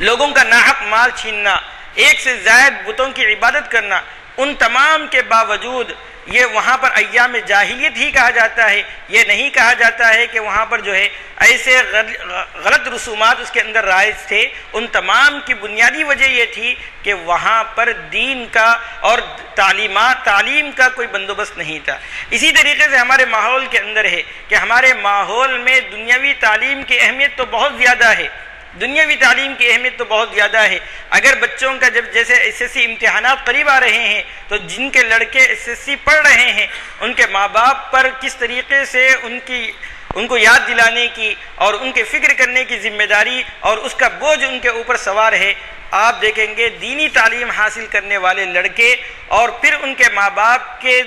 لوگوں کا ناحق مال چھیننا، ایک سے زائد بتوں کی عبادت کرنا، ان تمام کے باوجود یہ وہاں پر ایام جاہلیت ہی کہا جاتا ہے۔ یہ نہیں کہا جاتا ہے کہ وہاں پر جو ہے ایسے غلط رسومات اس کے اندر رائج تھے۔ ان تمام کی بنیادی وجہ یہ تھی کہ وہاں پر دین کا اور تعلیم کا کوئی بندوبست نہیں تھا۔ اسی طریقے سے ہمارے ماحول کے اندر ہے کہ ہمارے ماحول میں دنیاوی تعلیم کی اہمیت تو بہت زیادہ ہے، دنیاوی تعلیم کی اہمیت تو بہت زیادہ ہے۔ اگر بچوں کا جب جیسے SSC امتحانات قریب آ رہے ہیں تو جن کے لڑکے SSC پڑھ رہے ہیں ان کے ماں باپ پر کس طریقے سے ان کو یاد دلانے کی اور ان کے فکر کرنے کی ذمہ داری اور اس کا بوجھ ان کے اوپر سوار ہے۔ آپ دیکھیں گے دینی تعلیم حاصل کرنے والے لڑکے اور پھر ان کے ماں باپ کے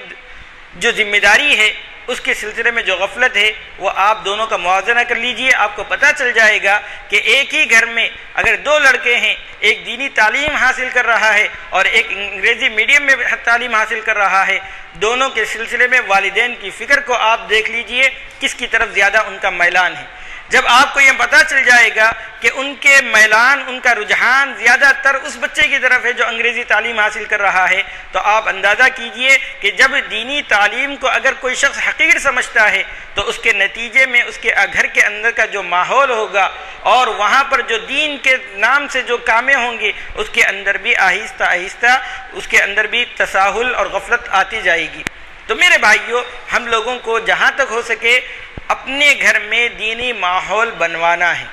جو ذمہ داری ہے اس کے سلسلے میں جو غفلت ہے وہ آپ دونوں کا موازنہ کر لیجئے، آپ کو پتہ چل جائے گا کہ ایک ہی گھر میں اگر 2 لڑکے ہیں، ایک دینی تعلیم حاصل کر رہا ہے اور ایک انگریزی میڈیم میں تعلیم حاصل کر رہا ہے، دونوں کے سلسلے میں والدین کی فکر کو آپ دیکھ لیجئے کس کی طرف زیادہ ان کا میلان ہے۔ جب آپ کو یہ پتہ چل جائے گا کہ ان کے میلان، ان کا رجحان زیادہ تر اس بچے کی طرف ہے جو انگریزی تعلیم حاصل کر رہا ہے، تو آپ اندازہ کیجئے کہ جب دینی تعلیم کو اگر کوئی شخص حقیر سمجھتا ہے تو اس کے نتیجے میں اس کے گھر کے اندر کا جو ماحول ہوگا اور وہاں پر جو دین کے نام سے جو کامیں ہوں گی اس کے اندر بھی آہستہ آہستہ اس کے اندر بھی تساہل اور غفلت آتی جائے گی۔ تو میرے بھائیوں ہم لوگوں کو جہاں تک ہو سکے اپنے گھر میں دینی ماحول بنوانا ہے۔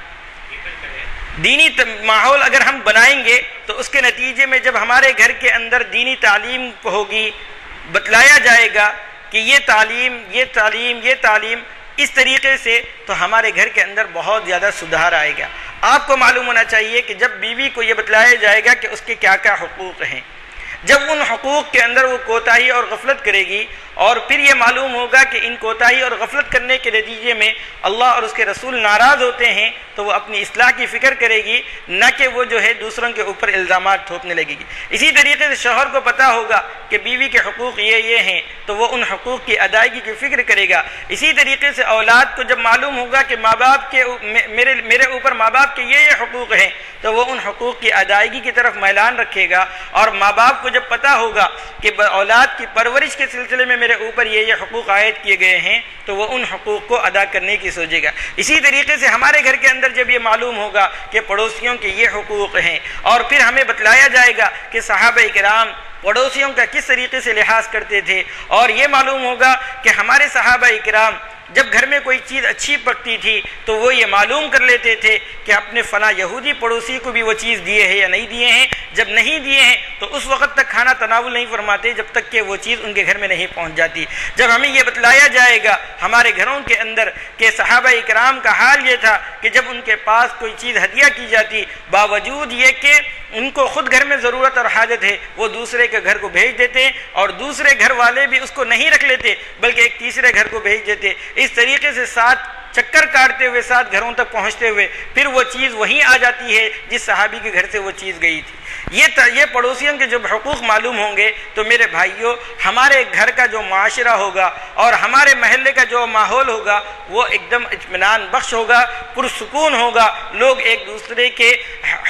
دینی ماحول اگر ہم بنائیں گے تو اس کے نتیجے میں جب ہمارے گھر کے اندر دینی تعلیم ہوگی، بتلایا جائے گا کہ یہ تعلیم یہ تعلیم یہ تعلیم اس طریقے سے، تو ہمارے گھر کے اندر بہت زیادہ سدھار آئے گا۔ آپ کو معلوم ہونا چاہیے کہ جب بیوی کو یہ بتلایا جائے گا کہ اس کے کیا کیا حقوق ہیں، جب ان حقوق کے اندر وہ کوتاہی اور غفلت کرے گی اور پھر یہ معلوم ہوگا کہ ان کوتاہی اور غفلت کرنے کے نتیجے میں اللہ اور اس کے رسول ناراض ہوتے ہیں، تو وہ اپنی اصلاح کی فکر کرے گی، نہ کہ وہ جو ہے دوسروں کے اوپر الزامات تھوپنے لگے گی۔ اسی طریقے سے شوہر کو پتہ ہوگا کہ بیوی کے حقوق یہ ہیں تو وہ ان حقوق کی ادائیگی کی فکر کرے گا۔ اسی طریقے سے اولاد کو جب معلوم ہوگا کہ ماں باپ کے میرے اوپر ماں باپ کے یہ حقوق ہیں تو وہ ان حقوق کی ادائیگی کی طرف میلان رکھے گا، اور ماں باپ کو جب پتہ ہوگا کہ اولاد کی پرورش کے سلسلے میں میرے اوپر یہ حقوق عائد کیے گئے ہیں تو وہ ان حقوق کو ادا کرنے کی سوچے گا۔ اسی طریقے سے ہمارے گھر کے اندر جب یہ معلوم ہوگا کہ پڑوسیوں کے یہ حقوق ہیں، اور پھر ہمیں بتلایا جائے گا کہ صحابہ کرام پڑوسیوں کا کس طریقے سے لحاظ کرتے تھے، اور یہ معلوم ہوگا کہ ہمارے صحابہ کرام جب گھر میں کوئی چیز اچھی پکتی تھی تو وہ یہ معلوم کر لیتے تھے کہ اپنے فلاں یہودی پڑوسی کو بھی وہ چیز دیے ہیں یا نہیں دیے ہیں، جب نہیں دیے ہیں تو اس وقت تک کھانا تناول نہیں فرماتے جب تک کہ وہ چیز ان کے گھر میں نہیں پہنچ جاتی۔ جب ہمیں یہ بتلایا جائے گا ہمارے گھروں کے اندر کہ صحابہ کرام کا حال یہ تھا کہ جب ان کے پاس کوئی چیز ہدیہ کی جاتی، باوجود یہ کہ ان کو خود گھر میں ضرورت اور حاجت ہے، وہ دوسرے کے گھر کو بھیج دیتے، اور دوسرے گھر والے بھی اس کو نہیں رکھ لیتے بلکہ ایک تیسرے گھر کو بھیج دیتے۔ اس طریقے سے 7 چکر کاٹتے ہوئے ساتھ گھروں تک پہنچتے ہوئے پھر وہ چیز وہیں آ جاتی ہے جس صحابی کے گھر سے وہ چیز گئی تھی۔ یہ پڑوسیوں کے جب حقوق معلوم ہوں گے تو میرے بھائیوں ہمارے گھر کا جو معاشرہ ہوگا اور ہمارے محلے کا جو ماحول ہوگا وہ ایک دم اطمینان بخش ہوگا، پرسکون ہوگا، لوگ ایک دوسرے کے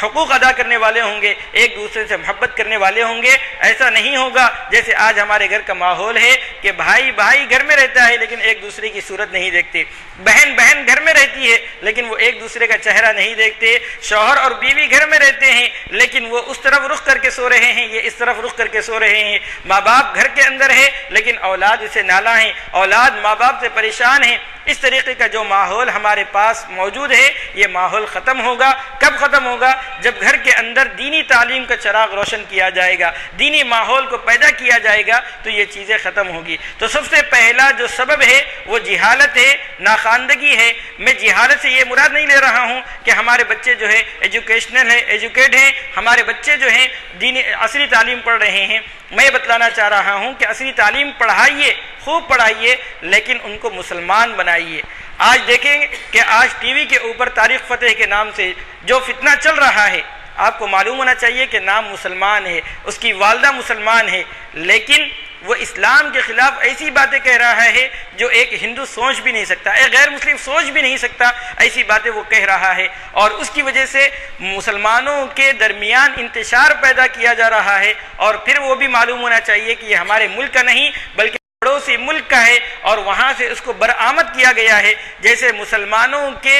حقوق ادا کرنے والے ہوں گے، ایک دوسرے سے محبت کرنے والے ہوں گے۔ ایسا نہیں ہوگا جیسے آج ہمارے گھر کا ماحول ہے کہ بھائی گھر میں رہتا ہے لیکن ایک دوسرے کی صورت نہیں دیکھتے، بہن گھر میں رہتی ہے لیکن وہ ایک دوسرے کا چہرہ نہیں دیکھتے، شوہر اور بیوی گھر میں رہتے ہیں لیکن وہ اس طرف رخ کر کے سو رہے ہیں، یہ اس طرف رخ کر کے سو رہے ہیں، ماں باپ گھر کے اندر ہے لیکن اولاد اسے نالا ہیں، اولاد ماں باپ سے پریشان ہیں۔ اس طریقے کا جو ماحول ہمارے پاس موجود ہے یہ ماحول ختم ہوگا۔ کب ختم ہوگا؟ جب گھر کے اندر دینی تعلیم کا چراغ روشن کیا جائے گا، دینی ماحول کو پیدا کیا جائے گا تو یہ چیزیں ختم ہوگی۔ تو سب سے پہلا جو سبب ہے وہ جہالت ہے، ناخواندگی ہے۔ میں جہالت سے یہ مراد نہیں لے رہا ہوں کہ ہمارے بچے جو ہے ایجوکیٹ ہیں، ہمارے بچے جو ہیں دینی عصری تعلیم پڑھ رہے ہیں۔ میں بتلانا چاہ رہا ہوں کہ عصری تعلیم پڑھائیے، خوب پڑھائیے، لیکن ان کو مسلمان بنائیے۔ آج دیکھیں کہ آج ٹی وی کے اوپر تاریخ فتح کے نام سے جو فتنہ چل رہا ہے، آپ کو معلوم ہونا چاہیے کہ نام مسلمان ہے، اس کی والدہ مسلمان ہے، لیکن وہ اسلام کے خلاف ایسی باتیں کہہ رہا ہے جو ایک ہندو سوچ بھی نہیں سکتا، ایک غیر مسلم سوچ بھی نہیں سکتا، ایسی باتیں وہ کہہ رہا ہے، اور اس کی وجہ سے مسلمانوں کے درمیان انتشار پیدا کیا جا رہا ہے۔ اور پھر وہ بھی معلوم ہونا چاہیے کہ یہ ہمارے ملک کا نہیں بلکہ پڑوسی ملک کا ہے، اور وہاں سے اس کو برآمد کیا گیا ہے۔ جیسے مسلمانوں کے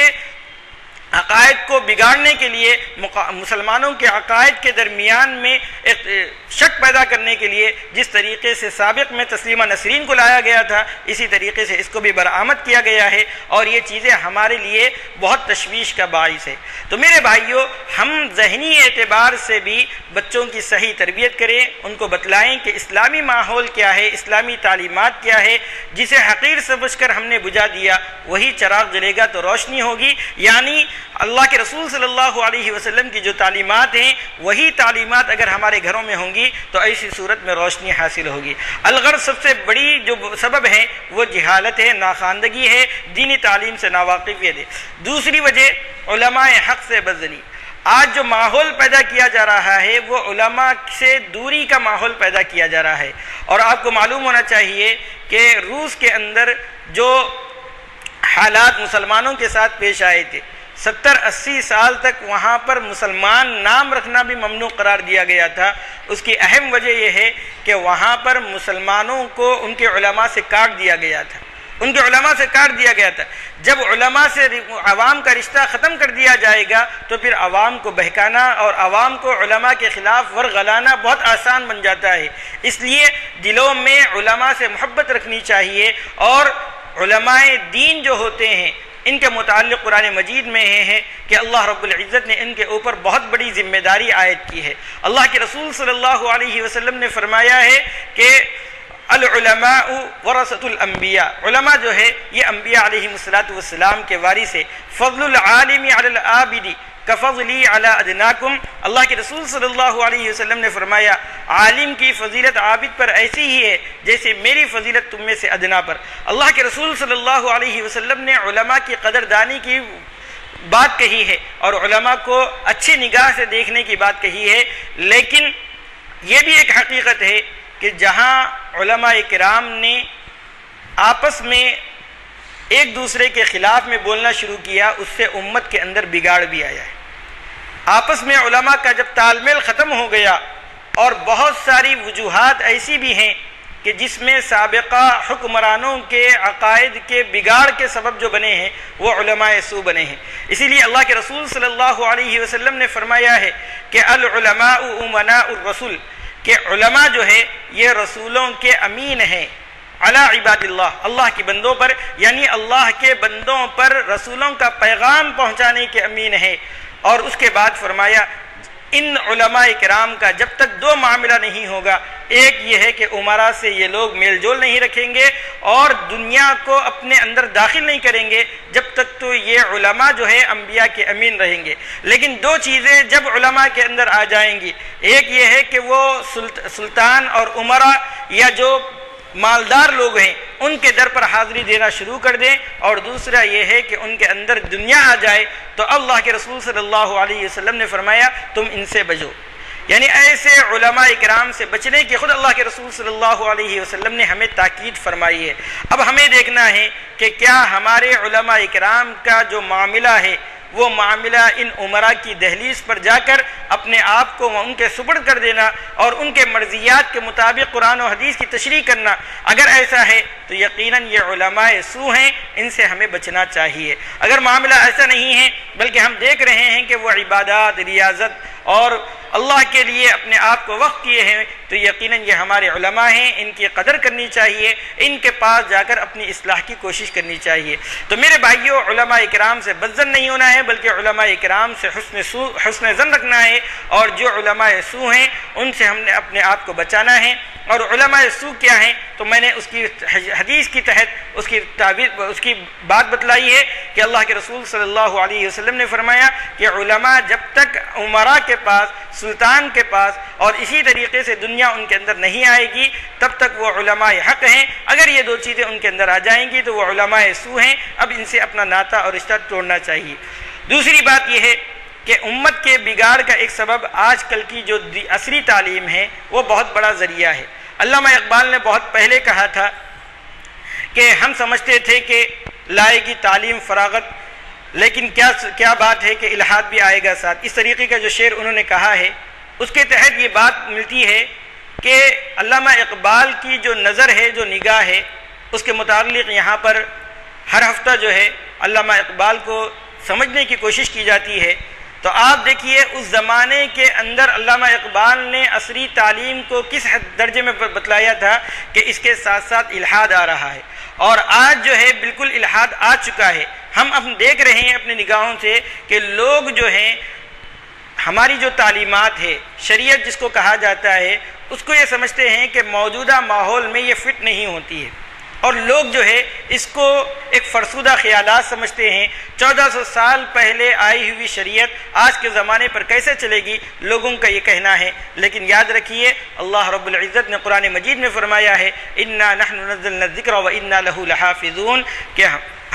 عقائد کو بگاڑنے کے لیے، مسلمانوں کے عقائد کے درمیان میں ایک شک پیدا کرنے کے لیے جس طریقے سے سابق میں تسلیمہ نسرین کو لایا گیا تھا، اسی طریقے سے اس کو بھی برآمد کیا گیا ہے، اور یہ چیزیں ہمارے لیے بہت تشویش کا باعث ہے۔ تو میرے بھائیوں، ہم ذہنی اعتبار سے بھی بچوں کی صحیح تربیت کریں، ان کو بتلائیں کہ اسلامی ماحول کیا ہے، اسلامی تعلیمات کیا ہے۔ جسے حقیر سمجھ کر ہم نے بجھا دیا وہی چراغ جلے گا تو روشنی ہوگی، یعنی اللہ کے رسول صلی اللہ علیہ وسلم کی جو تعلیمات ہیں وہی تعلیمات اگر ہمارے گھروں میں ہوں گی تو ایسی صورت میں روشنی حاصل ہوگی۔ الغرض سب سے بڑی جو سبب ہے وہ جہالت ہے، ناخواندگی ہے، دینی تعلیم سے ناواقفیت ہے۔ دوسری وجہ علماء حق سے بدزنی۔ آج جو ماحول پیدا کیا جا رہا ہے وہ علماء سے دوری کا ماحول پیدا کیا جا رہا ہے، اور آپ کو معلوم ہونا چاہیے کہ روس کے اندر جو حالات مسلمانوں کے ساتھ پیش آئے تھے، 70-80 سال تک وہاں پر مسلمان نام رکھنا بھی ممنوع قرار دیا گیا تھا۔ اس کی اہم وجہ یہ ہے کہ وہاں پر مسلمانوں کو ان کے علماء سے کاٹ دیا گیا تھا، جب علماء سے عوام کا رشتہ ختم کر دیا جائے گا تو پھر عوام کو بہکانا اور عوام کو علماء کے خلاف ورغلانا بہت آسان بن جاتا ہے۔ اس لیے دلوں میں علماء سے محبت رکھنی چاہیے، اور علماء دین جو ہوتے ہیں ان کے متعلق قرآن مجید میں ہے کہ اللہ رب العزت نے ان کے اوپر بہت بڑی ذمہ داری عائد کی ہے۔ اللہ کے رسول صلی اللہ علیہ وسلم نے فرمایا ہے کہ العلماء ورثۃ الانبیاء، علماء جو ہے یہ انبیاء علیہم السلام کے وارث ہے۔ فضل العالم علی العابد کفضلی علی ادناکم، اللہ کے رسول صلی اللہ علیہ وسلم نے فرمایا عالم کی فضیلت عابد پر ایسی ہی ہے جیسے میری فضیلت تم میں سے ادنا پر۔ اللہ کے رسول صلی اللہ علیہ وسلم نے علماء کی قدردانی کی بات کہی ہے اور علماء کو اچھی نگاہ سے دیکھنے کی بات کہی ہے، لیکن یہ بھی ایک حقیقت ہے کہ جہاں علماء کرام نے آپس میں ایک دوسرے کے خلاف میں بولنا شروع کیا، اس سے امت کے اندر بگاڑ بھی آیا ہے۔ آپس میں علماء کا جب تال میل ختم ہو گیا، اور بہت ساری وجوہات ایسی بھی ہیں کہ جس میں سابقہ حکمرانوں کے عقائد کے بگاڑ کے سبب جو بنے ہیں وہ علماء سو بنے ہیں۔ اسی لیے اللہ کے رسول صلی اللہ علیہ وسلم نے فرمایا ہے کہ العلماء امناء الرسول، کہ علماء جو ہے یہ رسولوں کے امین ہیں، علی عباد اللہ، اللہ کے بندوں پر، یعنی اللہ کے بندوں پر رسولوں کا پیغام پہنچانے کے امین ہے۔ اور اس کے بعد فرمایا ان علماء کرام کا جب تک دو معاملہ نہیں ہوگا، ایک یہ ہے کہ عمرا سے یہ لوگ میل جول نہیں رکھیں گے اور دنیا کو اپنے اندر داخل نہیں کریں گے جب تک تو یہ علماء جو ہے انبیاء کے امین رہیں گے۔ لیکن دو چیزیں جب علماء کے اندر آ جائیں گی، ایک یہ ہے کہ وہ سلطان اور عمرا یا جو مالدار لوگ ہیں ان کے در پر حاضری دینا شروع کر دیں، اور دوسرا یہ ہے کہ ان کے اندر دنیا آ جائے تو اللہ کے رسول صلی اللہ علیہ وسلم نے فرمایا تم ان سے بچو، یعنی ایسے علماء اکرام سے بچنے کی خود اللہ کے رسول صلی اللہ علیہ وسلم نے ہمیں تاکید فرمائی ہے۔ اب ہمیں دیکھنا ہے کہ کیا ہمارے علماء اکرام کا جو معاملہ ہے وہ معاملہ ان عمراء کی دہلیز پر جا کر اپنے آپ کو ان کے سپرد کر دینا اور ان کے مرضیات کے مطابق قرآن و حدیث کی تشریح کرنا، اگر ایسا ہے تو یقیناً یہ علماء سو ہیں، ان سے ہمیں بچنا چاہیے۔ اگر معاملہ ایسا نہیں ہے بلکہ ہم دیکھ رہے ہیں کہ وہ عبادات، ریاضت اور اللہ کے لیے اپنے آپ کو وقف کیے ہیں تو یقیناً یہ ہمارے علماء ہیں، ان کی قدر کرنی چاہیے، ان کے پاس جا کر اپنی اصلاح کی کوشش کرنی چاہیے۔ تو میرے بھائیوں، علماء اکرام سے بدظن نہیں ہونا ہے بلکہ علماء اکرام سے حسن ظن رکھنا ہے، اور جو علماء سو ہیں ان سے ہم نے اپنے آپ کو بچانا ہے۔ اور علماء سو کیا ہیں تو میں نے اس کی حدیث کی تحت اس کی بات بتلائی ہے کہ اللہ کے رسول صلی اللہ علیہ وسلم نے فرمایا کہ علماء جب تک عمراء کے پاس، سلطان کے پاس اور اسی طریقے سے دنیا ان کے اندر نہیں آئے گی تب تک وہ علماء حق ہیں۔ اگر یہ دو چیزیں ان کے اندر آ جائیں گی تو وہ علماء سو ہیں، اب ان سے اپنا ناطہ اور رشتہ توڑنا چاہیے۔ دوسری بات یہ ہے کہ امت کے بگاڑ کا ایک سبب آج کل کی جو عصری تعلیم ہے وہ بہت بڑا ذریعہ ہے۔ علامہ اقبال نے بہت پہلے کہا تھا کہ ہم سمجھتے تھے کہ لائے گی تعلیم فراغت، لیکن کیا بات ہے کہ الحاد بھی آئے گا ساتھ۔ اس طریقے کا جو شعر انہوں نے کہا ہے اس کے تحت یہ بات ملتی ہے کہ علامہ اقبال کی جو نظر ہے، جو نگاہ ہے، اس کے متعلق یہاں پر ہر ہفتہ جو ہے علامہ اقبال کو سمجھنے کی کوشش کی جاتی ہے۔ تو آپ دیکھیے اس زمانے کے اندر علامہ اقبال نے عصری تعلیم کو کس درجے میں بتلایا تھا کہ اس کے ساتھ ساتھ الحاد آ رہا ہے، اور آج جو ہے بالکل الحاد آ چکا ہے۔ ہم دیکھ رہے ہیں اپنی نگاہوں سے کہ لوگ جو ہیں ہماری جو تعلیمات ہے، شریعت جس کو کہا جاتا ہے، اس کو یہ سمجھتے ہیں کہ موجودہ ماحول میں یہ فٹ نہیں ہوتی ہے، اور لوگ جو ہے اس کو ایک فرسودہ خیالات سمجھتے ہیں۔ 1400 سال پہلے آئی ہوئی شریعت آج کے زمانے پر کیسے چلے گی، لوگوں کا یہ کہنا ہے۔ لیکن یاد رکھیے اللہ رب العزت نے قرآن مجید میں فرمایا ہے اِنَّا نَحْنُ نَزَّلْنَا الذِّكْرَ وَإِنَّا لَهُ لَحَافِظُونَ، کہ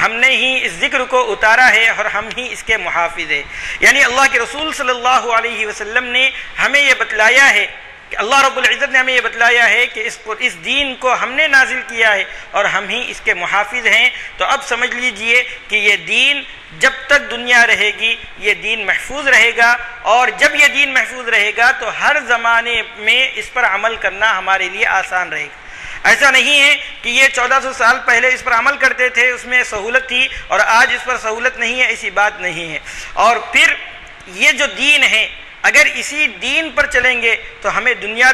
ہم نے ہی اس ذکر کو اتارا ہے اور ہم ہی اس کے محافظ ہیں۔ یعنی اللہ کے رسول صلی اللہ علیہ وسلم نے ہمیں یہ بتلایا ہے کہ اللہ رب العزت نے ہمیں یہ بتلایا ہے کہ اس دین کو ہم نے نازل کیا ہے اور ہم ہی اس کے محافظ ہیں۔ تو اب سمجھ لیجئے کہ یہ دین جب تک دنیا رہے گی یہ دین محفوظ رہے گا، اور جب یہ دین محفوظ رہے گا تو ہر زمانے میں اس پر عمل کرنا ہمارے لیے آسان رہے گا۔ ایسا نہیں ہے کہ یہ 1400 سال پہلے اس پر عمل کرتے تھے، اس میں سہولت تھی، اور آج اس پر سہولت نہیں ہے، ایسی بات نہیں ہے۔ اور پھر یہ جو دین ہے اگر اسی دین پر چلیں گے تو ہمیں دنیا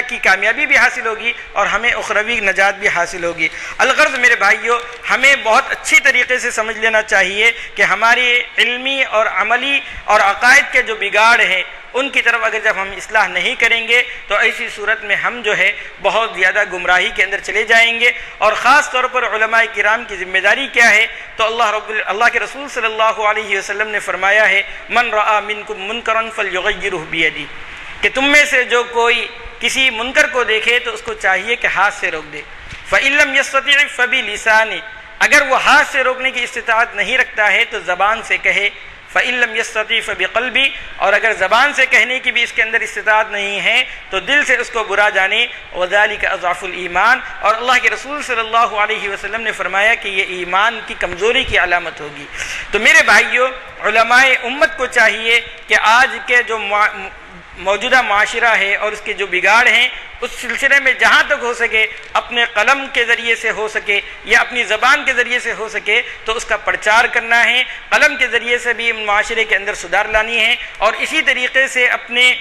کی کامیابی بھی حاصل ہوگی اور ہمیں اخروی نجات بھی حاصل ہوگی۔ الغرض میرے بھائیوں، ہمیں بہت اچھی طریقے سے سمجھ لینا چاہیے کہ ہماری علمی اور عملی اور عقائد کے جو بگاڑ ہیں ان کی طرف اگر جب ہم اصلاح نہیں کریں گے تو ایسی صورت میں ہم جو ہے بہت زیادہ گمراہی کے اندر چلے جائیں گے۔ اور خاص طور پر علماء کرام کی ذمہ داری کیا ہے تو اللہ کے رسول صلی اللہ علیہ وسلم نے فرمایا ہے من رآ منکم منکرا فلیغیرہ بیدی، کہ تم میں سے جو کوئی کسی منکر کو دیکھے تو اس کو چاہیے کہ ہاتھ سے روک دے۔ فإن لم يستطع فبلسانہ، اگر وہ ہاتھ سے روکنے کی استطاعت نہیں رکھتا ہے تو زبان سے کہے۔ فإن لم يستطع فبقلبی، اور اگر زبان سے کہنے کی بھی اس کے اندر استطاعت نہیں ہے تو دل سے اس کو برا جانے۔ وذلک اضعف الایمان، اور اللہ کے رسول صلی اللہ علیہ وسلم نے فرمایا کہ یہ ایمان کی کمزوری کی علامت ہوگی۔ تو میرے بھائیوں، علماء امت کو چاہیے کہ آج کے جو موجودہ معاشرہ ہے اور اس کے جو بگاڑ ہیں اس سلسلے میں جہاں تک ہو سکے اپنے قلم کے ذریعے سے ہو سکے یا اپنی زبان کے ذریعے سے ہو سکے تو اس کا پرچار کرنا ہے۔ قلم کے ذریعے سے بھی معاشرے کے اندر سدھار لانی ہے، اور اسی طریقے سے اپنے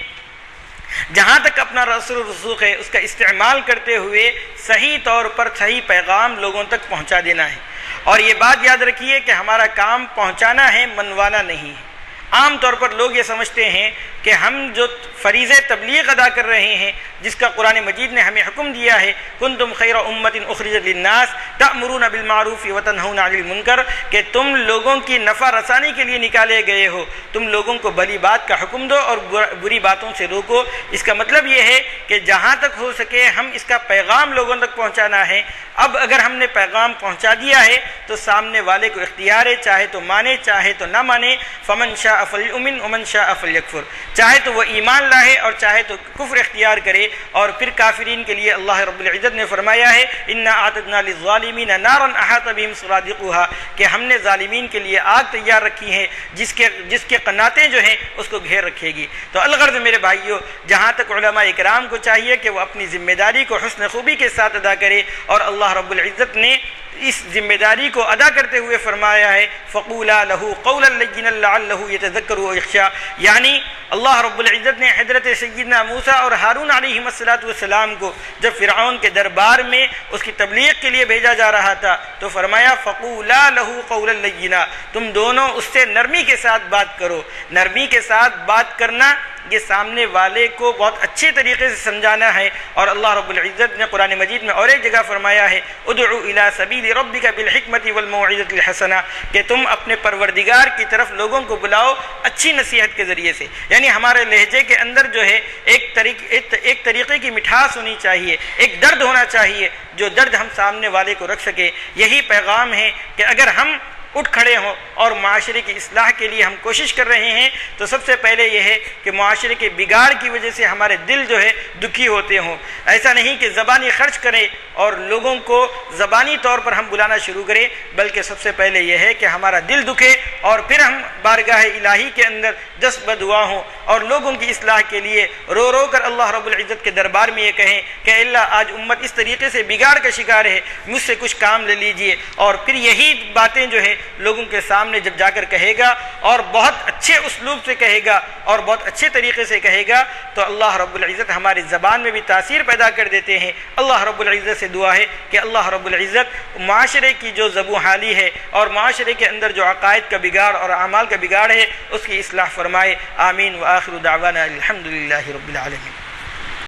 جہاں تک اپنا رسل و رسوخ ہے اس کا استعمال کرتے ہوئے صحیح طور پر صحیح پیغام لوگوں تک پہنچا دینا ہے۔ اور یہ بات یاد رکھیے کہ ہمارا کام پہنچانا ہے، منوانا نہیں ہے۔ عام طور پر لوگ یہ سمجھتے ہیں کہ ہم جو فریضہ تبلیغ ادا کر رہے ہیں، جس کا قرآن مجید نے ہمیں حکم دیا ہے، کنتم خیر امت اخرجت للناس تأمرون بالمعروف وتنہون عن المنکر، کہ تم لوگوں کی نفع رسانی کے لیے نکالے گئے ہو، تم لوگوں کو بھلی بات کا حکم دو اور بری باتوں سے روکو۔ اس کا مطلب یہ ہے کہ جہاں تک ہو سکے ہم اس کا پیغام لوگوں تک پہنچانا ہے۔ اب اگر ہم نے پیغام پہنچا دیا ہے تو سامنے والے کو اختیار ہے، چاہے تو مانے چاہے تو نہ مانے، فمن شاء فلیؤمن ومن شاء فلیکفر، چاہے تو وہ ایمان لائے اور چاہے تو کفر اختیار کرے۔ اور پھر کافرین کے لیے اللہ رب العزت نے فرمایا ہے انا اعتدنا للظالمین نارا احاط بهم سرادقها، کہ ہم نے ظالمین کے لیے آگ تیار رکھی ہے جس کے قناتیں جو ہیں اس کو گھیر رکھے گی۔ تو الغرض میرے بھائیوں، جہاں تک علماء اکرام کو چاہیے کہ وہ اپنی ذمہ داری کو حسن خوبی کے ساتھ ادا کرے، اور اللہ رب العزت نے اس ذمہ داری کو ادا کرتے ہوئے فرمایا ہے فَقُولَا لَهُ قَوْلًا لَيِّنًا لَعَلَّهُ يَتَذَكَّرُ وَيَخْشَىٰ، یعنی اللہ رب العزت نے حضرت سیدنا موسیٰ اور ہارون علیہ السلام کو جب فرعون کے دربار میں اس کی تبلیغ کے لیے بھیجا جا رہا تھا تو فرمایا فَقُولَا لَهُ قَوْلًا لَيِّنًا، تم دونوں اس سے نرمی کے ساتھ بات کرو۔ نرمی کے ساتھ بات کرنا یہ سامنے والے کو بہت اچھے طریقے سے سمجھانا ہے، اور اللہ رب العزت نے قرآن مجید میں اور ایک جگہ فرمایا ہے ادعو الی سبیل ربک بالحکمت والموعظۃ الحسنہ، کہ تم اپنے پروردگار کی طرف لوگوں کو بلاؤ اچھی نصیحت کے ذریعے سے۔ یعنی ہمارے لہجے کے اندر جو ہے ایک طریقے کی مٹھاس ہونی چاہیے، ایک درد ہونا چاہیے، جو درد ہم سامنے والے کو رکھ سکے۔ یہی پیغام ہے کہ اگر ہم اٹھ کھڑے ہوں اور معاشرے کی اصلاح کے لیے ہم کوشش کر رہے ہیں تو سب سے پہلے یہ ہے کہ معاشرے کے بگاڑ کی وجہ سے ہمارے دل جو ہے دکھی ہوتے ہوں۔ ایسا نہیں کہ زبانی خرچ کریں اور لوگوں کو زبانی طور پر ہم بلانا شروع کریں، بلکہ سب سے پہلے یہ ہے کہ ہمارا دل دکھے اور پھر ہم بارگاہ الہی کے اندر دست بدعا ہوں اور لوگوں کی اصلاح کے لیے رو رو کر اللہ رب العزت کے دربار میں یہ کہیں کہ اللہ آج امت اس طریقے سے بگاڑ کا شکار ہے، مجھ سے کچھ کام لے لیجئے۔ اور پھر یہی باتیں جو ہے لوگوں کے سامنے جب جا کر کہے گا اور بہت اچھے اسلوب سے کہے گا اور بہت اچھے طریقے سے کہے گا تو اللہ رب العزت ہماری زبان میں بھی تاثیر پیدا کر دیتے ہیں۔ اللہ رب العزت سے دعا ہے کہ اللہ رب العزت معاشرے کی جو زبوں حالی ہے اور معاشرے کے اندر جو عقائد کا بگاڑ اور اعمال کا بگاڑ ہے اس کی اصلاح فرمائے۔ آمین۔ وآخر دعوانا الحمدللہ رب العالمین۔